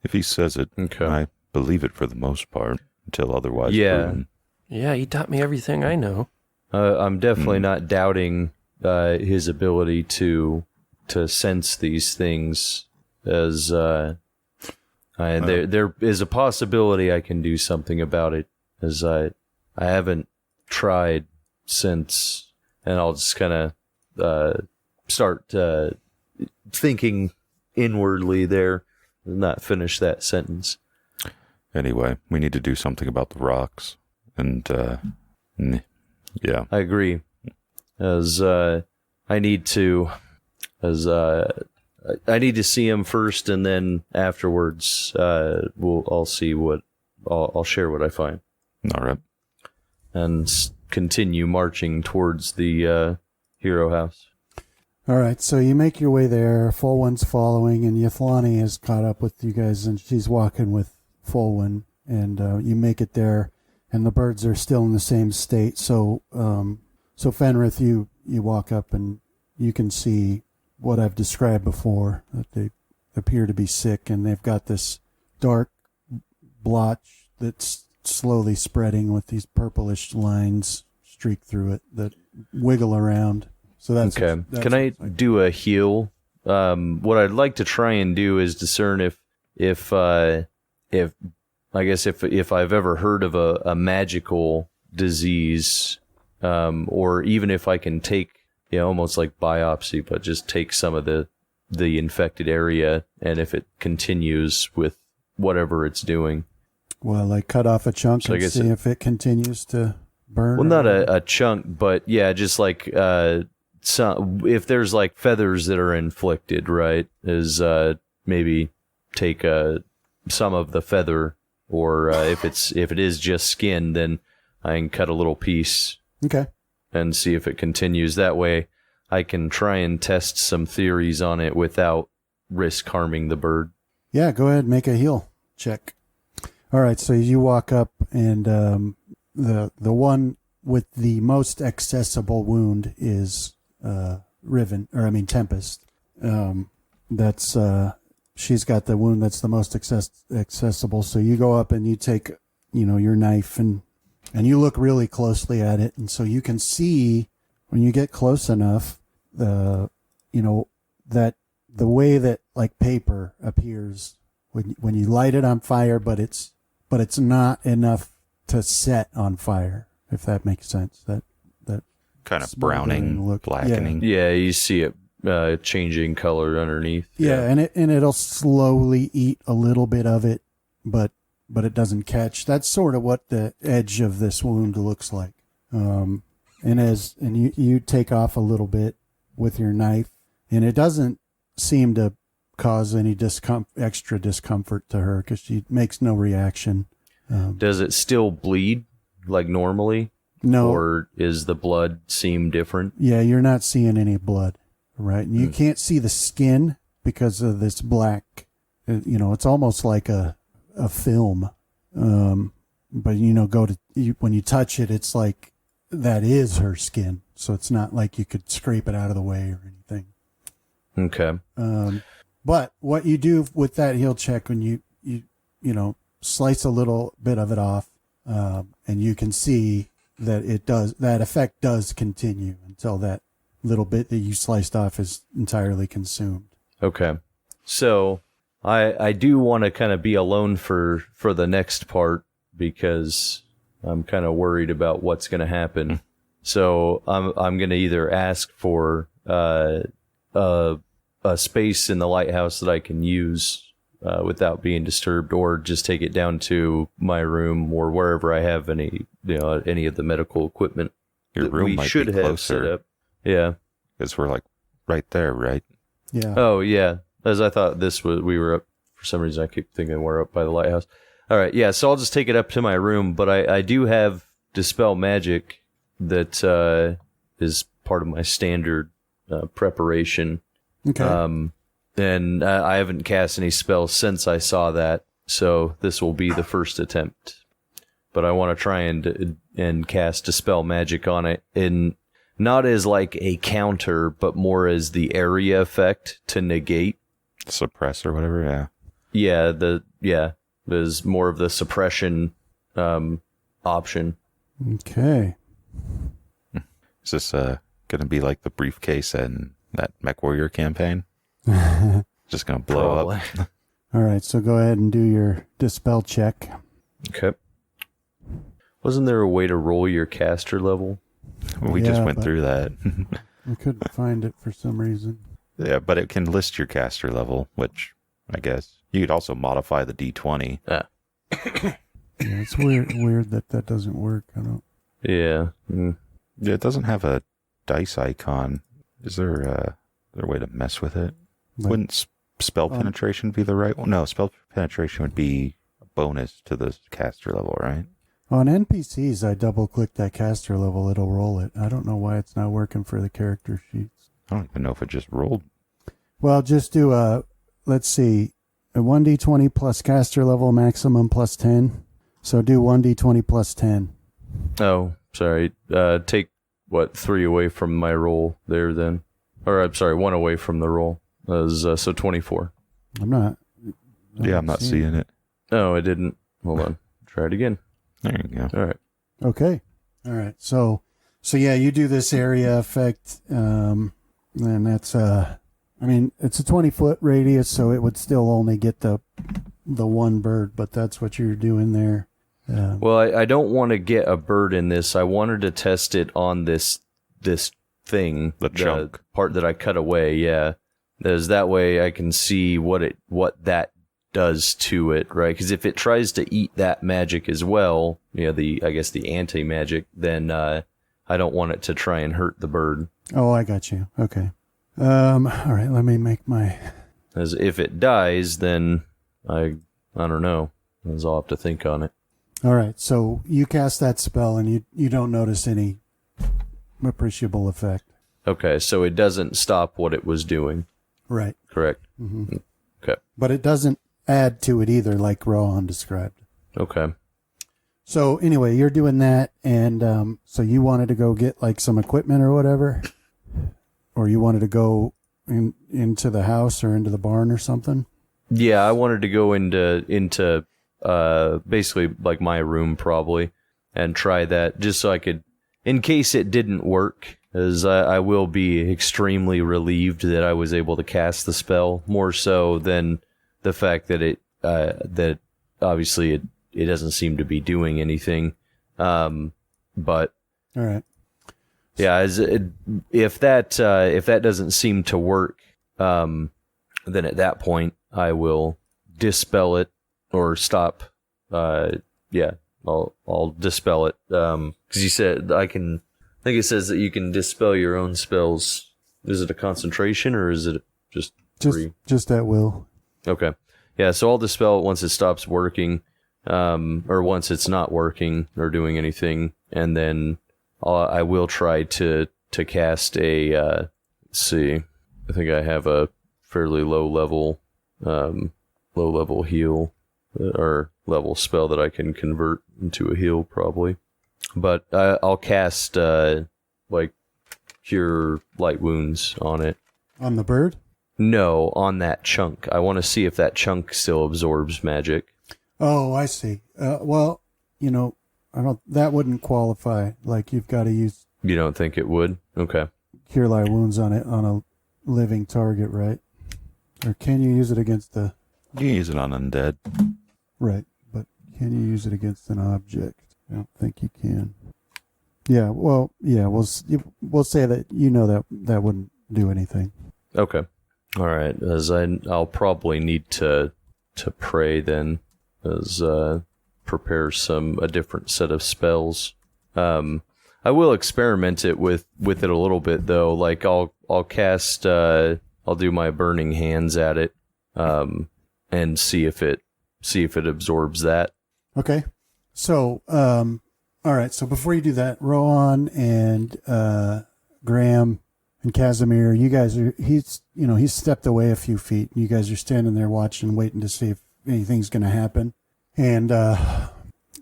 Speaker 3: If he says it,
Speaker 6: okay.
Speaker 3: I believe it for the most part until otherwise proven.
Speaker 4: Yeah, he taught me everything I know.
Speaker 6: I'm definitely not doubting his ability to sense these things, as there is a possibility I can do something about it, as I haven't tried since, and I'll just kind of start thinking inwardly there, and not finish that sentence.
Speaker 3: Anyway, we need to do something about the rocks, and yeah,
Speaker 6: I agree. As I need to see him first, and then afterwards, I'll share what I find.
Speaker 3: All right,
Speaker 6: and continue marching towards the hero house.
Speaker 2: All right, so you make your way there. Fulwin's following, and Yathlani has caught up with you guys, and she's walking with Fulwin, and you make it there, and the birds are still in the same state. So Fenrith, you walk up, and you can see what I've described before, that they appear to be sick, and they've got this dark blotch that's slowly spreading with these purplish lines streaked through it that wiggle around. So that's
Speaker 6: okay. Can I do a heal? What I'd like to try and do is discern if I've ever heard of a magical disease, or even if I can take, almost like biopsy, but just take some of the infected area, and if it continues with whatever it's doing.
Speaker 2: Well, like cut off a chunk and see if it continues to burn.
Speaker 6: Well, not a chunk, but yeah, just like if there's like feathers that are inflicted, right? Is maybe take some of the feather, or if it is just skin, then I can cut a little piece.
Speaker 2: Okay.
Speaker 6: And see if it continues. That way, I can try and test some theories on it without risk harming the bird.
Speaker 2: Yeah, go ahead, make a heal check. All right, so you walk up, and the one with the most accessible wound is Tempest. She's got the wound that's the most accessible. So you go up and you take, your knife and And you look really closely at it, and so you can see when you get close enough, that the way that like paper appears when you light it on fire, but it's not enough to set on fire, if that makes sense. That
Speaker 3: Kind of browning,
Speaker 2: look,
Speaker 3: blackening.
Speaker 6: Yeah, you see it changing color underneath.
Speaker 2: Yeah, and it'll slowly eat a little bit of it, but it doesn't catch. That's sort of what the edge of this wound looks like. And you take off a little bit with your knife, and it doesn't seem to cause any extra discomfort to her because she makes no reaction.
Speaker 6: Does it still bleed like normally?
Speaker 2: No.
Speaker 6: Or is the blood seem different?
Speaker 2: Yeah, you're not seeing any blood, right? And you can't see the skin because of this black, it's almost like a film. But when you touch it, it's like that is her skin. So it's not like you could scrape it out of the way or anything.
Speaker 6: Okay.
Speaker 2: But what you do with that heal check when you slice a little bit of it off, and you can see that that effect does continue until that little bit that you sliced off is entirely consumed.
Speaker 6: Okay. So I do want to kind of be alone for the next part because I'm kind of worried about what's going to happen. So I'm going to either ask for a space in the lighthouse that I can use without being disturbed, or just take it down to my room or wherever I have any of the medical equipment.
Speaker 3: Your room might be closer.
Speaker 6: Yeah.
Speaker 3: Because we're like right there, right?
Speaker 2: Yeah.
Speaker 6: Oh, yeah. As I thought we were up, for some reason I keep thinking we're up by the lighthouse. All right, yeah, so I'll just take it up to my room, but I do have Dispel Magic that is part of my standard preparation.
Speaker 2: Okay.
Speaker 6: And I haven't cast any spells since I saw that, so this will be the first attempt. But I want to try and cast Dispel Magic on it, not as like a counter, but more as the area effect to negate.
Speaker 3: Suppress or whatever,
Speaker 6: yeah. There's more of the suppression option.
Speaker 2: Okay.
Speaker 3: Is this going to be like the briefcase in that MechWarrior campaign? Just going to blow
Speaker 6: Probably.
Speaker 3: up.
Speaker 2: All right, so go ahead and do your dispel check.
Speaker 6: Okay. Wasn't there a way to roll your caster level?
Speaker 3: We just went through that.
Speaker 2: I couldn't find it for some reason.
Speaker 3: Yeah, but it can list your caster level, which I guess you could also modify the D20.
Speaker 6: Ah.
Speaker 2: Yeah, it's weird that doesn't work. I don't.
Speaker 6: Yeah.
Speaker 3: Yeah, it doesn't have a dice icon. Is there a way to mess with it?
Speaker 2: Like,
Speaker 3: Wouldn't spell penetration be the right one? No, spell penetration would be a bonus to the caster level, right?
Speaker 2: on NPCs, I double-click that caster level, it'll roll it. I don't know why it's not working for the character sheets.
Speaker 3: I don't even know if it just rolled.
Speaker 2: Well, just do let's see, a 1d20 plus caster level maximum plus 10. So do 1d20 plus 10.
Speaker 6: Oh, sorry. Take, 3 away from my roll there then? Or, I'm sorry, 1 away from the roll. So 24.
Speaker 2: I'm not
Speaker 3: seeing it.
Speaker 6: Oh, I didn't. Hold on. Try it again.
Speaker 3: There you go.
Speaker 6: All right.
Speaker 2: Okay. All right. So yeah, you do this area effect, and that's it's a 20-foot radius, so it would still only get the one bird, but that's what you're doing there.
Speaker 6: Well, I don't want to get a bird in this. I wanted to test it on this thing,
Speaker 3: the chunk
Speaker 6: part that I cut away. Yeah, there's that way I can see what that does to it, right? Because if it tries to eat that magic as well, the anti-magic, then I don't want it to try and hurt the bird.
Speaker 2: Oh, I got you. Okay. All right. Let me make my.
Speaker 6: As if it dies, then I don't know. I'll have to think on it.
Speaker 2: All right. So you cast that spell, and you don't notice any appreciable effect.
Speaker 6: Okay, so it doesn't stop what it was doing.
Speaker 2: Right.
Speaker 6: Correct.
Speaker 2: Mm-hmm.
Speaker 6: Okay.
Speaker 2: But it doesn't add to it either, like Rohan described.
Speaker 6: Okay.
Speaker 2: So anyway, you're doing that, and so you wanted to go get like some equipment or whatever, or you wanted to go into the house or into the barn or something.
Speaker 6: Yeah, I wanted to go into basically like my room probably, and try that just so I could, in case it didn't work, as I will be extremely relieved that I was able to cast the spell, more so than the fact that that obviously it doesn't seem to be doing anything. But
Speaker 2: All right.
Speaker 6: yeah, if that doesn't seem to work, then at that point I will dispel it or stop. I'll dispel it. Because you said I think it says that you can dispel your own spells. Is it a concentration or is it just free?
Speaker 2: Just at will.
Speaker 6: Okay. Yeah, so I'll dispel it once it stops working, or once it's not working or doing anything, and then I will try to cast a. Let's see, I think I have a fairly low level heal or level spell that I can convert into a heal probably, but I'll cast like cure light wounds on it.
Speaker 2: On the bird?
Speaker 6: No, on that chunk. I want to see if that chunk still absorbs magic.
Speaker 2: Oh, I see. Well, that wouldn't qualify. Like, you've got to use
Speaker 6: You don't think it would? Okay.
Speaker 2: cure light wounds on a living target, right? Or can you use it against the...
Speaker 3: You can use it on undead.
Speaker 2: Right, but can you use it against an object? I don't think you can. Yeah, well, we'll say that that wouldn't do anything.
Speaker 6: Okay. All right. As I'll probably need to pray then, as prepare a different set of spells. I will experiment it with it a little bit though. Like I'll cast I'll do my burning hands at it, and see if it absorbs that.
Speaker 2: Okay. So, all right. So before you do that, Rohan and Graham and Casimir, you guys he's stepped away a few feet. You guys are standing there watching, waiting to see if anything's going to happen. And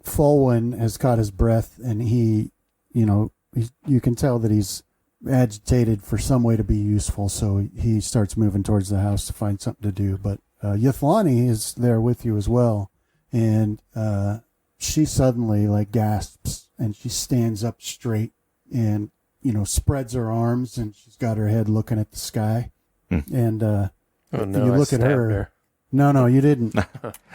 Speaker 2: Fulwin has caught his breath, and you can tell that he's agitated for some way to be useful. So he starts moving towards the house to find something to do. But Yathlani is there with you as well, and she suddenly gasps, and she stands up straight and spreads her arms, and she's got her head looking at the sky. And
Speaker 4: oh no,
Speaker 2: you
Speaker 4: I
Speaker 2: look at
Speaker 4: stabbed
Speaker 2: her. No, you didn't.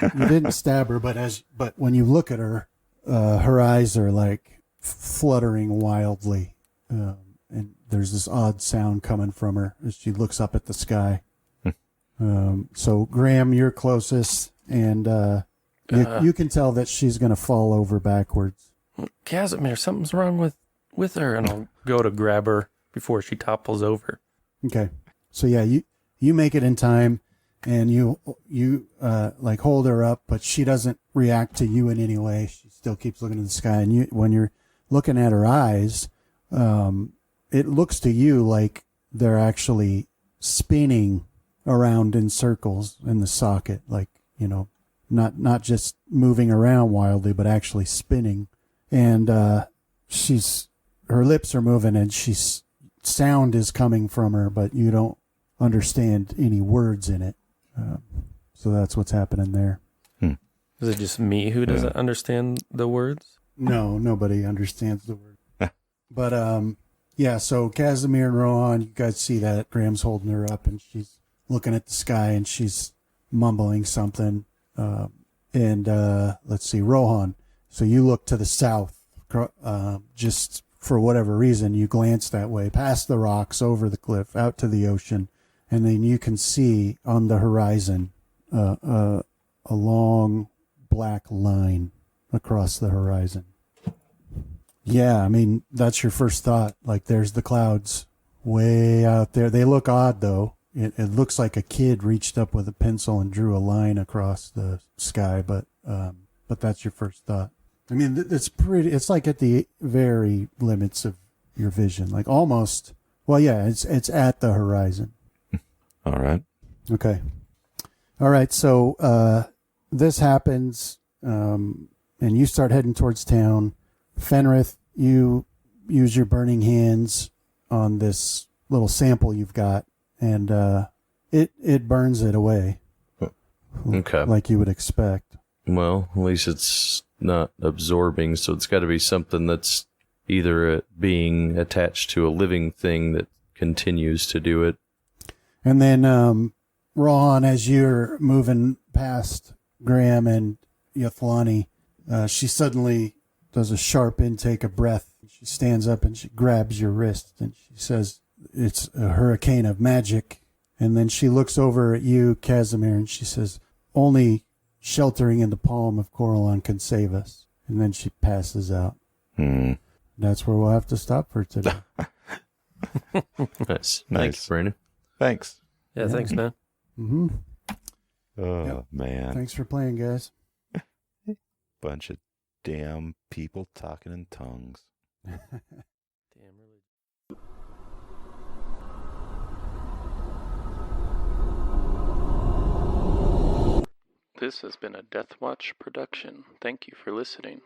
Speaker 2: You didn't stab her, but when you look at her, her eyes are like fluttering wildly, and there's this odd sound coming from her as she looks up at the sky. So Graham, you're closest, and you can tell that she's going to fall over backwards.
Speaker 4: Casimir, something's wrong with her, and I'll go to grab her before she topples over.
Speaker 2: Okay, so yeah, you make it in time, and you hold her up, but she doesn't react to you in any way. She still keeps looking at the sky, and when you're looking at her eyes, it looks to you like they're actually spinning around in circles in the socket, not just moving around wildly, but actually spinning. And her lips are moving, and sound is coming from her, but you don't understand any words in it. So that's what's happening there.
Speaker 4: Is it just me who doesn't understand the words?
Speaker 2: No, nobody understands the word. But yeah, so Casimir and Rohan, you guys see that Graham's holding her up, and she's looking at the sky, and she's mumbling something. And let's see, Rohan. So you look to the south, just for whatever reason, you glance that way, past the rocks, over the cliff, out to the ocean, and then you can see on the horizon a long black line across the horizon. Yeah, I mean, that's your first thought. There's the clouds way out there. They look odd, though. It looks like a kid reached up with a pencil and drew a line across the sky, but that's your first thought. I mean, it's like at the very limits of your vision, almost. Well, yeah, it's at the horizon.
Speaker 3: All right.
Speaker 2: Okay. All right. So this happens, and you start heading towards town. Fenrith, you use your burning hands on this little sample you've got, and it burns it away.
Speaker 6: Okay.
Speaker 2: Like you would expect.
Speaker 6: Well, at least it's not absorbing. So it's got to be something that's either being attached to a living thing that continues to do it.
Speaker 2: And then, Ron, as you're moving past Graham and Yathlani, she suddenly does a sharp intake of breath. She stands up and she grabs your wrist and she says, "It's a hurricane of magic." And then she looks over at you, Casimir, and she says, "Only sheltering in the palm of Coralon can save us." And then she passes out. That's where we'll have to stop for today.
Speaker 6: Nice. Thank you, Brandon.
Speaker 3: Thanks.
Speaker 4: Yeah, thanks, man.
Speaker 2: Mm-hmm.
Speaker 3: Oh,
Speaker 2: Yep.
Speaker 3: man.
Speaker 2: Thanks for playing, guys.
Speaker 3: Bunch of damn people talking in tongues.
Speaker 4: Damn, really. This has been a Death Watch production. Thank you for listening.